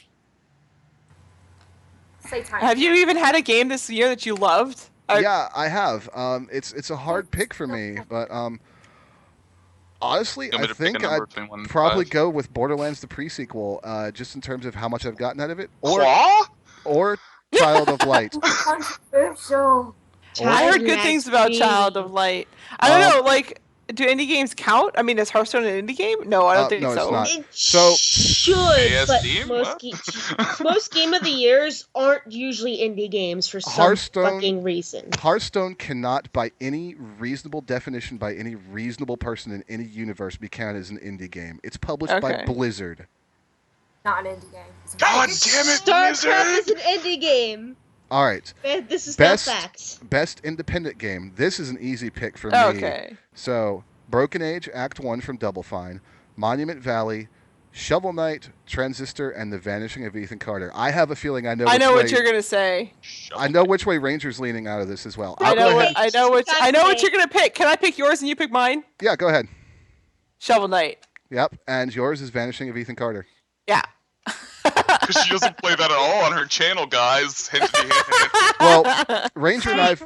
you even had a game this year that you loved? Yeah, I have. It's a hard pick for me, but honestly, I think I'd probably go with Borderlands the pre-sequel, just in terms of how much I've gotten out of it, or Child of Light. Controversial. I heard good things about Child of Light. I don't know, like, do indie games count? I mean, is Hearthstone an indie game? No, I don't think so. It's not. It should, but most Game of the Years aren't usually indie games for some fucking reason. Hearthstone cannot, by any reasonable definition, by any reasonable person in any universe, be counted as an indie game. It's published by Blizzard. Not an indie game. God damn it, StarCraft is an indie game. All right. This is not facts. Best independent game. This is an easy pick for me. Okay. So, Broken Age, Act 1 from Double Fine, Monument Valley, Shovel Knight, Transistor, and The Vanishing of Ethan Carter. I have a feeling I know what you're going to say. I know which way Ranger's leaning out of this as well. I know what you're going to pick. Can I pick yours and you pick mine? Yeah, go ahead. Shovel Knight. Yep, and yours is Vanishing of Ethan Carter. Yeah. Because she doesn't play that at all on her channel, guys. Well, Ranger and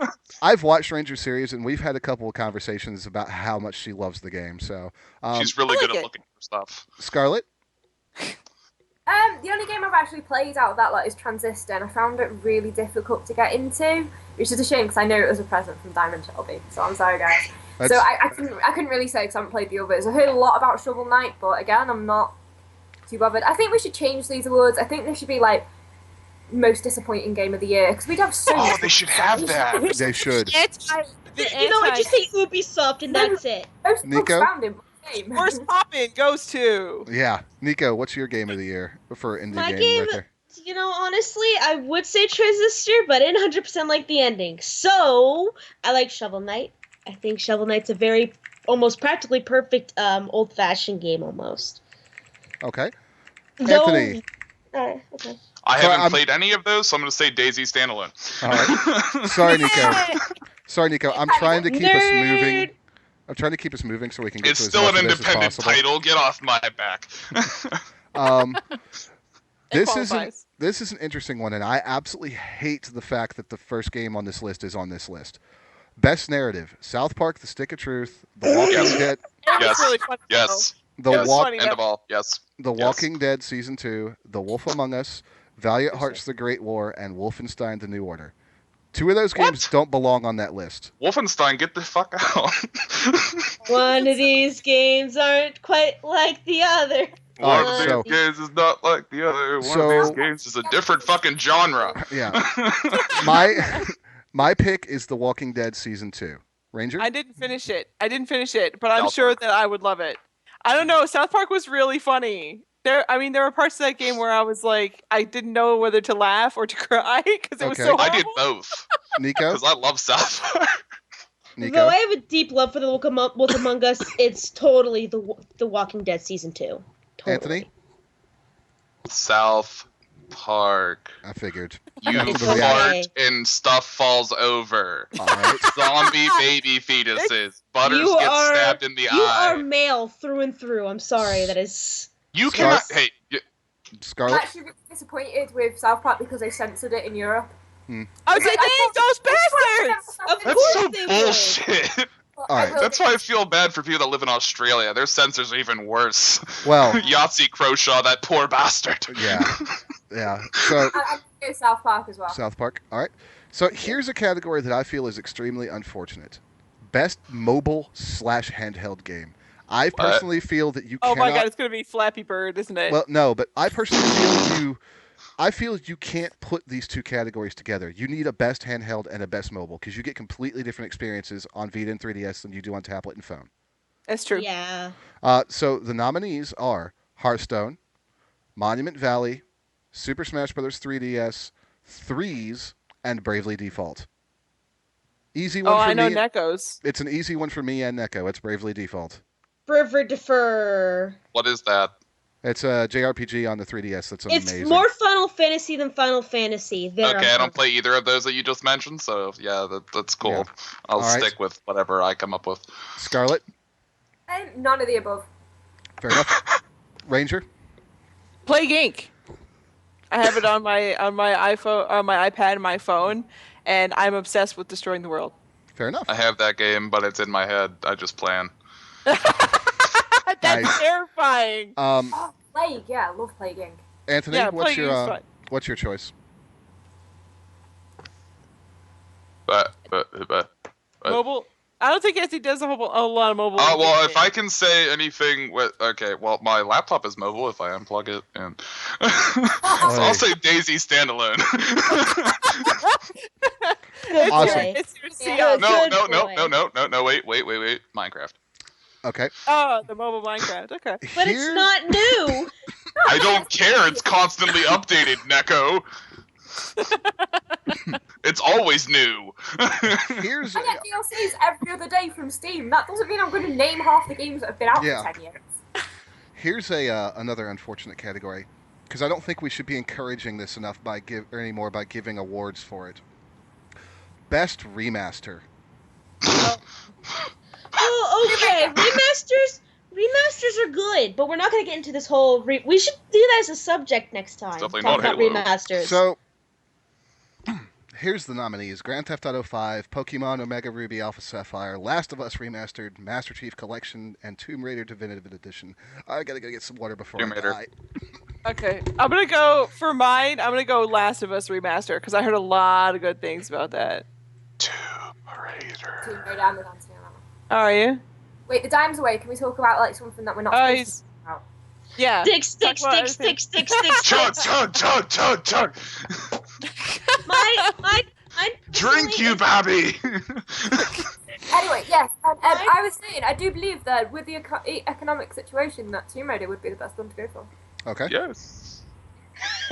I've watched Ranger series, and we've had a couple of conversations about how much she loves the game. So she's really good at looking for stuff. Scarlett? The only game I've actually played out of that lot is Transistor, and I found it really difficult to get into, which is a shame because I know it was a present from Diamond Shelby. So I'm sorry, guys. So I couldn't really say because I haven't played the others. I heard a lot about Shovel Knight, but again, I'm not too bothered. I think we should change these awards. I think there should be like most disappointing game of the year because we'd have so much. Oh, they should have that. They should. I just say Ubisoft and that's it. Nico? Worst Poppin' goes to. Yeah, Nico, what's your game of the year for indie My game right there? Honestly, I would say Transistor, but I didn't 100% like the ending. So I like Shovel Knight. I think Shovel Knight's a very almost practically perfect old-fashioned game almost. Okay. Anthony. Okay. I haven't played any of those, so I'm going to say Daisy Standalone. All right. Sorry, Nico. I'm trying to keep us moving. I'm trying to keep us moving so we can get to as much of this as possible. It's still an independent title. Get off my back. This is an interesting one, and I absolutely hate the fact that the first game on this list is on this list. Best narrative: South Park: The Stick of Truth, The Walking Dead. Yes. End of all. Yes. The Walking Dead Season 2, The Wolf Among Us, Valiant Hearts: The Great War, and Wolfenstein: The New Order. 2 of those games don't belong on that list. Wolfenstein, get the fuck out. One of these games aren't quite like the other. One of these games is not like the other. One of these games is a different fucking genre. Yeah. My pick is The Walking Dead Season 2. Ranger? I didn't finish it, but I'm sure that I would love it. I don't know. South Park was really funny. There were parts of that game where I was like, I didn't know whether to laugh or to cry because it was so horrible. I did both. Nico? Because I love South Park. Nico? Though I have a deep love for The Wolf Among Us, it's totally the Walking Dead Season 2. Totally. Anthony? South Park. I figured. You fart and stuff falls over. Right. Zombie baby fetuses. Butters gets stabbed in the eye. You are male through and through. I'm sorry. That is... You cannot... Hey, Scarlett? I'm actually really disappointed with South Park because they censored it in Europe. I was like, those bastards! That's so bullshit. All right. That's why I feel bad for people that live in Australia. Their censors are even worse. Well... Yahtzee Croshaw, that poor bastard. Yeah. So... I'm going to South Park as well. South Park. All right. So here's a category that I feel is extremely unfortunate. Best mobile/handheld game. I personally feel that you Oh cannot... my god, it's going to be Flappy Bird, isn't it? Well, no, but I personally feel you can't put these two categories together. You need a best handheld and a best mobile because you get completely different experiences on Vita and 3DS than you do on tablet and phone. That's true. Yeah. So the nominees are Hearthstone, Monument Valley, Super Smash Bros. 3DS, Threes, and Bravely Default. Easy one for me. I know Neko's. It's an easy one for me and Neko. It's Bravely Default. Forever Defer. What is that? It's a JRPG on the 3DS that's amazing. It's more Final Fantasy than Final Fantasy. Okay, I don't play either of those that you just mentioned, so yeah, that's cool. Yeah. I'll stick with whatever I come up with. Scarlet? None of the above. Fair enough. Ranger? Plague Inc. I have it on my iPhone, on my iPad, and my phone, and I'm obsessed with destroying the world. Fair enough. I have that game, but it's in my head. I just plan. That's Nice. terrifying. Plague, yeah, I love Plague Inc. Anthony, Yeah, what's Plague what's your choice? But Mobile. I don't think Anthony does a lot of mobile. well, if I can say anything with my laptop is mobile if I unplug it, and so I'll say Daisy standalone. Awesome. No, wait, Minecraft. Okay. Oh, the mobile Minecraft. Okay. But it's not new. I don't care. It's constantly updated, Neko. It's always new. Here's I get DLCs every other day from Steam. That doesn't mean I'm going to name half the games that have been out for 10 years. Here's another unfortunate category, because I don't think we should be encouraging this enough anymore by giving awards for it. Best remaster. Oh, okay. Remasters are good, but we're not going to get into this whole. We should do that as a subject next time. Definitely Talk not about Halo. remasters. So, here's the nominees: Grand Theft Auto 5, Pokemon Omega Ruby Alpha Sapphire, Last of Us Remastered, Master Chief Collection, and Tomb Raider Definitive Edition. I gotta go get some water before Tomb I Raider. die. Okay. I'm gonna go for mine. I'm gonna go Last of Us Remaster because I heard a lot of good things about that. Tomb Raider. Tomb Raider and the dancing on that one. How are you? Wait, the dime's away. Can we talk about like something that we're not supposed to talk about? Yeah. Stick. Chug. My Drink, you babby. Anyway, yes, I was saying, I do believe that with the economic situation, that Tomb Raider would be the best one to go for. Okay. Yes.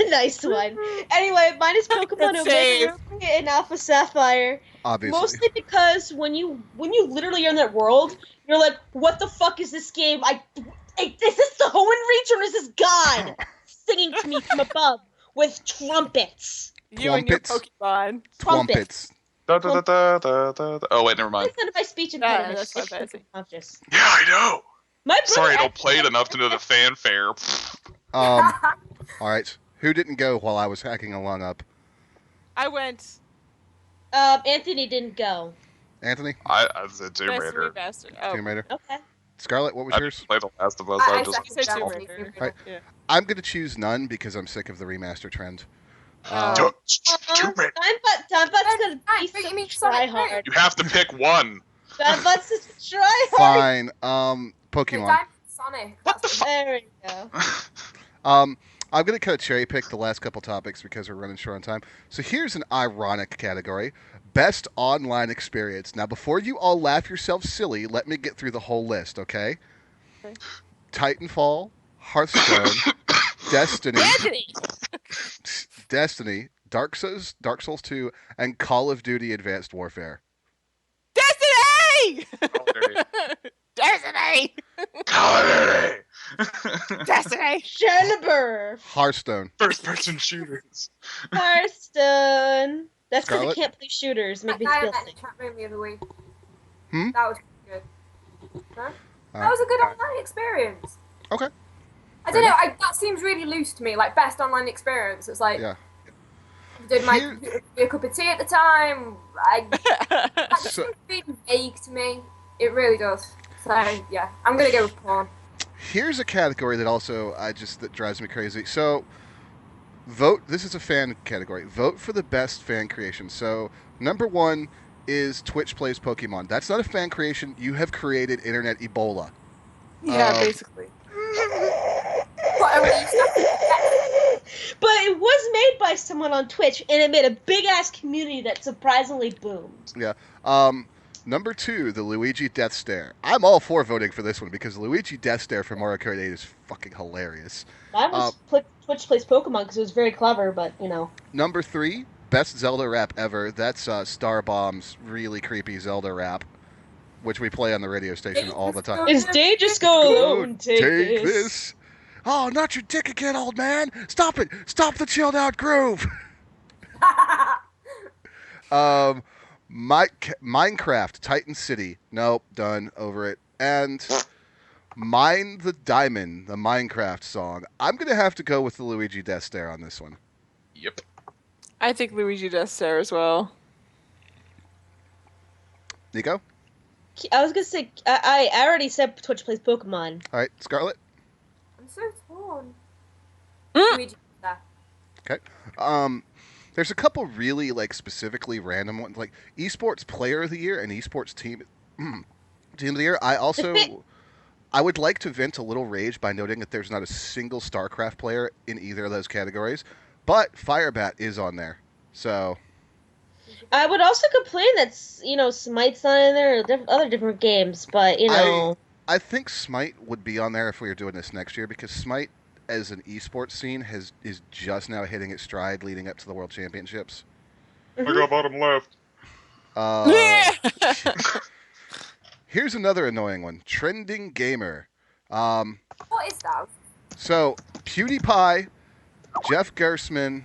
Nice one. Anyway, mine is Pokemon Omega Ruby and Alpha Sapphire. Obviously. Mostly because when you literally are in that world, you're like, what the fuck is this game? Is this the Hoenn Reach or is this God singing to me from above with trumpets? You and your Pokemon. Trumpets. Oh wait, never mind. That's my speech Yeah, impediment. that's not fancy. Conscious. Yeah, I know. My brother Sorry, I don't actually- play it enough to know the fanfare. All right. Who didn't go while I was hacking along up? I went. Anthony didn't go. Anthony? I said Tomb Best Raider. Remaster. Oh. Tomb Raider. Okay. Scarlett, what was I yours? didn't play The Last of Us. I I just I said second Tomb that. Raider. Right. Yeah. I'm going to choose none because I'm sick of the remaster trend. Tomb Raider. Donbut's gonna be But you mean try Sonic hard. You have to pick one. Donbut's is try hard. Fine. Pokemon. Diamond Sonic. What the fuck? There we go. I'm going to kind of cherry pick the last couple topics because we're running short on time. So here's an ironic category. Best online experience. Now, before you all laugh yourselves silly, let me get through the whole list, okay? Titanfall, Hearthstone, Destiny, Dark Souls 2, and Call of Duty Advanced Warfare. Destiny! Destiny! Destiny! Shellber. Hearthstone. First-person shooters. Hearthstone. That's because I Scarlett? can't play shooters. Make That me guy I feel met in sick. the chat room the other week. Hmm? That was good. Huh? That was a good online experience. Okay. I don't know. That seems really loose to me. Like best online experience. It's like Yeah. did my Here- a cup of tea at the time. That just So- seems really vague to me. It really does. So yeah, I'm gonna go with porn. Here's a category that also that drives me crazy. So, vote. This is a fan category. Vote for the best fan creation. So, number one is Twitch plays Pokemon. That's not a fan creation. You have created internet Ebola. Yeah, basically. But at least But it was made by someone on Twitch, and it made a big-ass community that surprisingly boomed. Yeah. Number 2, the Luigi Death Stare. I'm all for voting for this one because Luigi Death Stare from Mario Kart 8 is fucking hilarious. Mine was Twitch Plays Pokemon because it was very clever, but, you know. Number 3, best Zelda rap ever. That's Starbomb's really creepy Zelda rap, which we play on the radio station all the time. Is Day just go alone? Take this. Oh, not your dick again, old man! Stop it! Stop the chilled out groove! Minecraft, Titan City. Nope, done, over it. And Mine the Diamond, the Minecraft song. I'm gonna have to go with the Luigi Death Stare on this one. Yep. I think Luigi Death Stare as well. Nico? I was gonna say, I already said Twitch Plays Pokemon. All right, Scarlett? I'm so torn. Okay. There's a couple really specifically random ones, like esports player of the year and esports team of the year. I would like to vent a little rage by noting that there's not a single StarCraft player in either of those categories, but Firebat is on there. So I would also complain that Smite's not in there, or other different games, but I think Smite would be on there if we were doing this next year because Smite as an esports scene is just now hitting its stride leading up to the World Championships. I got bottom left. Here's another annoying one. Trending Gamer. What is that? So, PewDiePie, Jeff Gersman.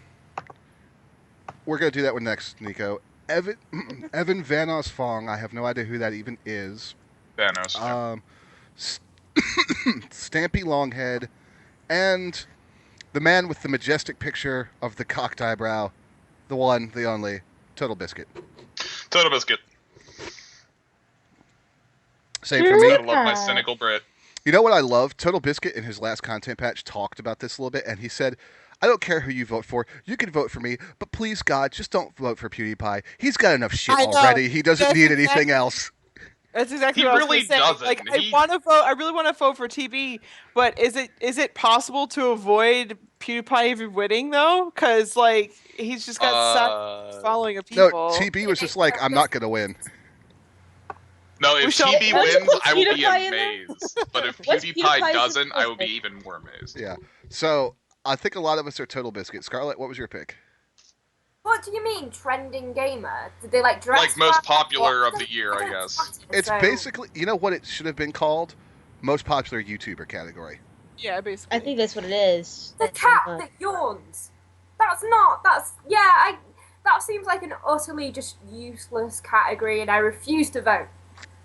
We're going to do that one next, Nico. Evan Vanos Fong. I have no idea who that even is. Vanos. Stampy Longhead. And the man with the majestic picture of the cocked eyebrow. The one, the only, Total Biscuit. Total Biscuit. Same for me. I love my cynical Brit. You know what I love? Total Biscuit in his last content patch talked about this a little bit, and he said, I don't care who you vote for. You can vote for me, but please, God, just don't vote for PewDiePie. He's got enough shit already. He doesn't need anything else. That's exactly he what really I was going to say. doesn't. I really want to vote for TB, but is it possible to avoid PewDiePie even winning though? Because he's just got such following of people. No, TB was just like, I'm not going to win. No, if TB wins, I will be amazed. But if PewDiePie doesn't, I will be even more amazed. Yeah. So I think a lot of us are Total Biscuit. Scarlett, what was your pick? What do you mean, trending gamer? Did they dress like most popular of the year, I guess. It's basically, you know what it should have been called? Most popular YouTuber category. Yeah, basically. I think that's what it is. The cat that yawns. That seems like an utterly just useless category, and I refuse to vote.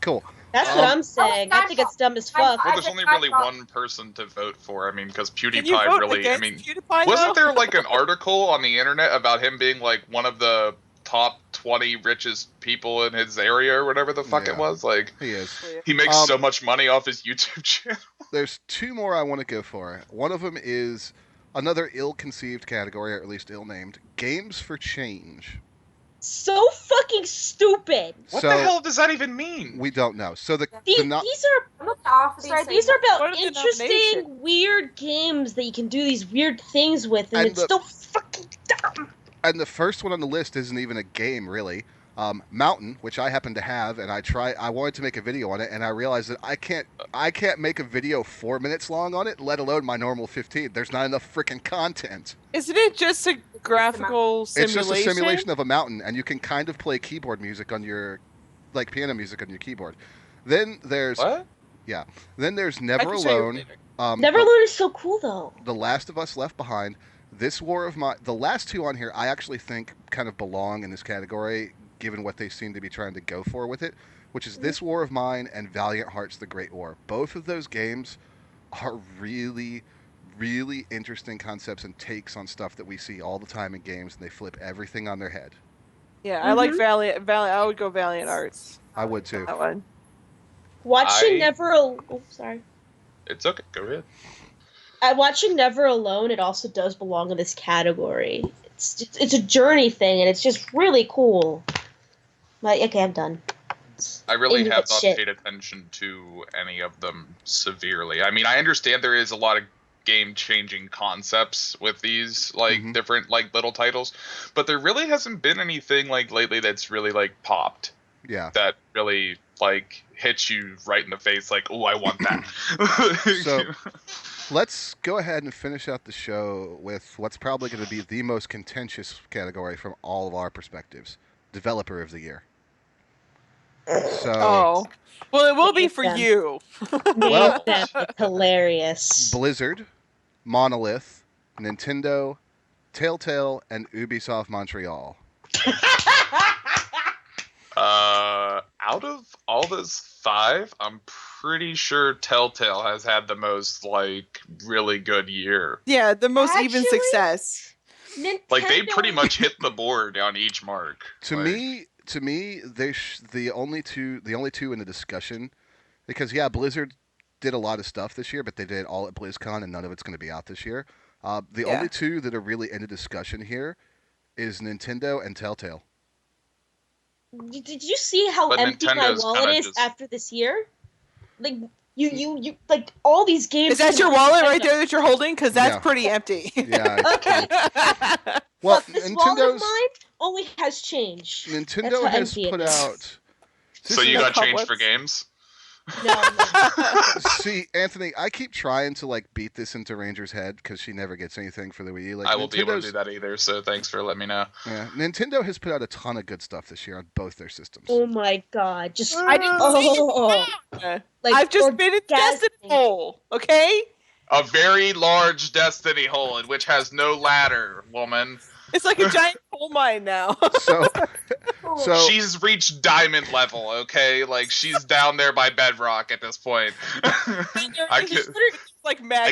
Cool. That's what I'm saying. I think it's dumb as fuck. Well, there's only really one person to vote for. I mean, because PewDiePie really. I mean, wasn't there an article on the internet about him being one of the top 20 richest people in his area or whatever the fuck it was? He is. He makes so much money off his YouTube channel. There's two more I want to go for. One of them is another ill-conceived category, or at least ill-named, Games for Change. So fucking stupid. What the hell does that even mean? We don't know. So these are about interesting, weird games that you can do these weird things with, and it's so fucking dumb. And the first one on the list isn't even a game, really. Mountain, which I happen to have, and I wanted to make a video on it, and I realized that I can't make a video 4 minutes long on it, let alone my normal 15. There's not enough freaking content. Isn't it just a graphical simulation? It's just a simulation of a mountain, and you can kind of play keyboard music on your, piano music on your keyboard. Then there's what? Yeah. Then there's Never Alone. Never Alone is so cool though. The Last of Us Left Behind. This War of Mine. The last two on here, I actually think kind of belong in this category, given what they seem to be trying to go for with it, which is This War of Mine and Valiant Hearts: The Great War. Both of those games are really, really interesting concepts and takes on stuff that we see all the time in games, and they flip everything on their head. Yeah, I like Valiant. I would go Valiant Arts. I would too. That one. Sorry. It's okay. Go ahead. Watching Never Alone, it also does belong in this category. It's a journey thing, and it's just really cool. But okay, I'm done. consoles. I really have not paid attention to any of them severely. I mean, I understand there is a lot of game-changing concepts with these different little titles, but there really hasn't been anything lately that's really popped. Yeah. That really hits you right in the face, oh, I want that. So let's go ahead and finish out the show with what's probably going to be the most contentious category from all of our perspectives: Developer of the Year. So, well, it will be for you. Well, that's hilarious. Blizzard, Monolith, Nintendo, Telltale, and Ubisoft Montreal. Out of all those 5, I'm pretty sure Telltale has had the most really good year. Yeah, the most even success. Nintendo... they pretty much hit the board on each mark. To me, they the only two in the discussion, because Blizzard did a lot of stuff this year, but they did it all at BlizzCon, and none of it's going to be out this year. The only two that are really in the discussion here is Nintendo and Telltale. Did you see how empty my wallet is after this year? You all these games. Is that your wallet right there that you're holding? Because that's pretty empty. Yeah. Okay. Well, this wallet of mine only has change. Nintendo has put out. So you got change for games? No. See, Anthony, I keep trying to beat this into Ranger's head because she never gets anything for the Wii U. I won't be able to do that either, so thanks for letting me know. Yeah, Nintendo has put out a ton of good stuff this year on both their systems. Oh my god! I didn't I've just been in Destiny hole, okay? A very large Destiny hole in which has no ladder, woman. It's like a giant coal mine now. So she's reached diamond level, okay? She's down there by bedrock at this point. I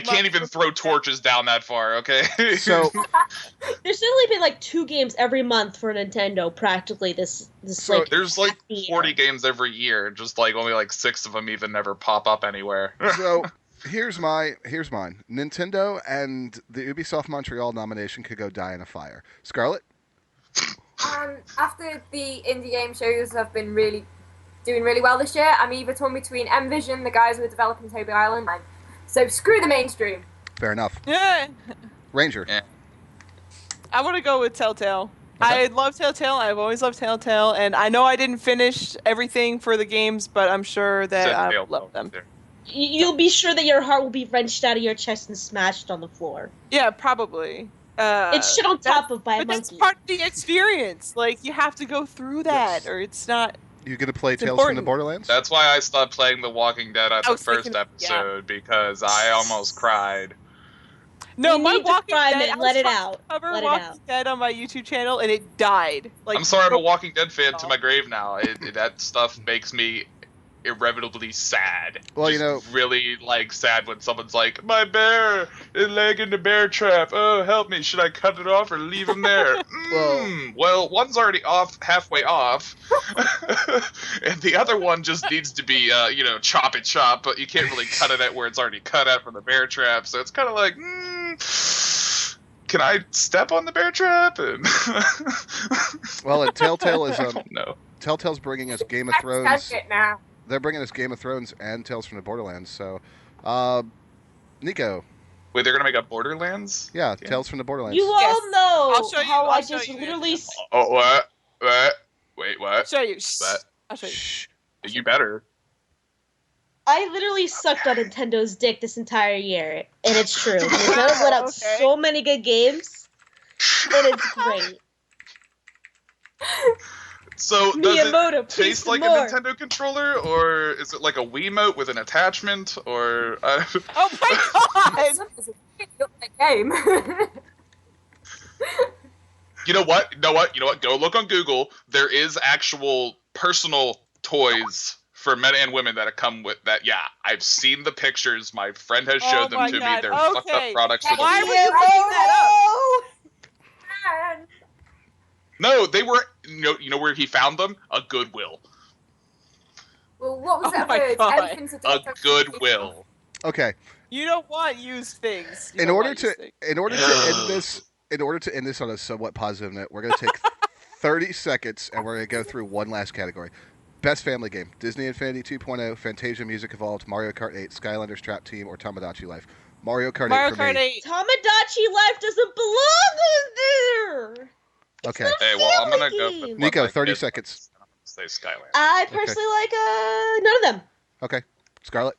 can't even throw torches down that far, okay? So there's literally been 2 games every month for Nintendo practically this there's 40 games every year, just only 6 of them even never pop up anywhere. So here's mine. Nintendo and the Ubisoft Montreal nomination could go die in a fire. Scarlett? After the indie game shows have been doing really well this year, I'm either torn between Envision, the guys who are developing Toby Island, so screw the mainstream. Fair enough. Yeah. Ranger? Yeah. I want to go with Telltale. Okay. I love Telltale. I've always loved Telltale, and I know I didn't finish everything for the games, but I'm sure that I love them. You'll be sure that your heart will be wrenched out of your chest and smashed on the floor. Yeah, probably. It's shit on top of by a monkey. But that's part of the experience. You have to go through that, or it's not. You gonna play Tales from the Borderlands? That's why I stopped playing The Walking Dead at the first episode, because I almost cried. No, my Walking Dead, let it out. Walking Dead on my YouTube channel, and it died. I'm sorry, I'm a Walking Dead fan to my grave now. That stuff makes me irrevotably sad. Well, really sad when someone's like, my bear is leg in the bear trap. Oh, help me! Should I cut it off or leave him there? Well, one's already halfway off, and the other one just needs to be, chop it, but you can't really cut it at where it's already cut out from the bear trap. So it's kind of can I step on the bear trap? And well, Telltale is no. Telltale's bringing us Game of Thrones. They're bringing us Game of Thrones and Tales from the Borderlands. So, Nico. Wait, they're gonna make a Borderlands? Yeah, Tales from the Borderlands. You all know I'll show you, how I'll I show just you. literally. Oh, what? Wait, what? I'll show you. What? I'll show you. Shh. You better. I literally sucked on Nintendo's dick this entire year, and it's true. Nintendo put out so many good games, and it's great. So does it taste like a Nintendo controller, or is it like a Wiimote with an attachment, or? Oh my god! It's a game. You know what? Go look on Google. There is actual personal toys for men and women that have come with that. Yeah, I've seen the pictures. My friend has showed them to me. They're fucked up products. Why would you bring that up? No, they were. You know where he found them? A Goodwill. Well, what was that word? A Goodwill. Okay. You don't want used things. In order to end this on a somewhat positive note, we're going to take 30 seconds and we're going to go through one last category. best family game: Disney Infinity 2.0, Fantasia Music Evolved, Mario Kart 8, Skylanders Trap Team, or Tomodachi Life. Mario Kart 8 for me. Tomodachi Life doesn't belong in there. Okay. Hey, well, I'm gonna go with Nico, 30 seconds. I'm gonna say Skylanders. I personally like none of them. Okay. Scarlett?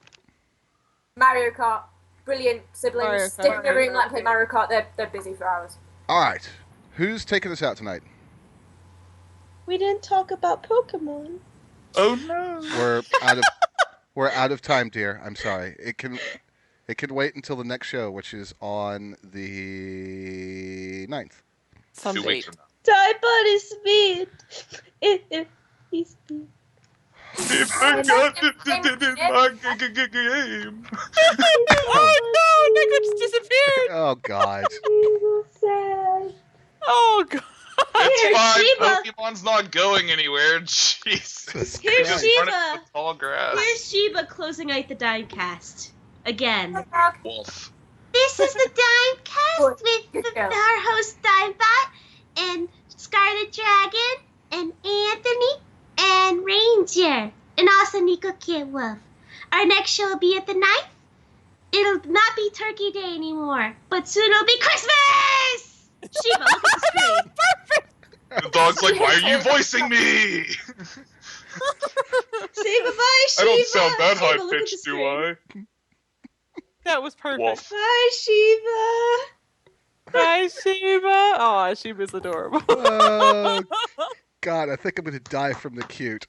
Mario Kart. Brilliant siblings. Stick in the room, like play Mario Kart. They're busy for hours. All right. Who's taking us out tonight? We didn't talk about Pokemon. Oh no. We're out of time, dear. I'm sorry. It can wait until the next show, which is on the 9th. 2 weeks from now. Digmbot is speed. He's speed. If I got it in my game. Oh no, Nico just disappeared. Oh God. Oh God. It's Here, fine. Shiba. Pokemon's not going anywhere. Jesus. Here's It's Shiba. running in the tall grass. Here's Shiba closing out the Digmcast again. Wolf. This is the Digmcast with our host Digmbot and Scarlet Dragon and Anthony and Ranger and also Nekokitwolf. Our next show will be at the 9th. It'll not be Turkey Day anymore, but soon it'll be Christmas! Shiba, look at the screen. The dog's like, why are you voicing me? Say bye-bye, Shiba. I don't sound that Shiba, high look at pitched, the do screen. I? That was perfect. Wolf. Bye, Shiba. Hi, Shiba. Oh, Shiba's adorable. Oh God, I think I'm gonna die from the cute.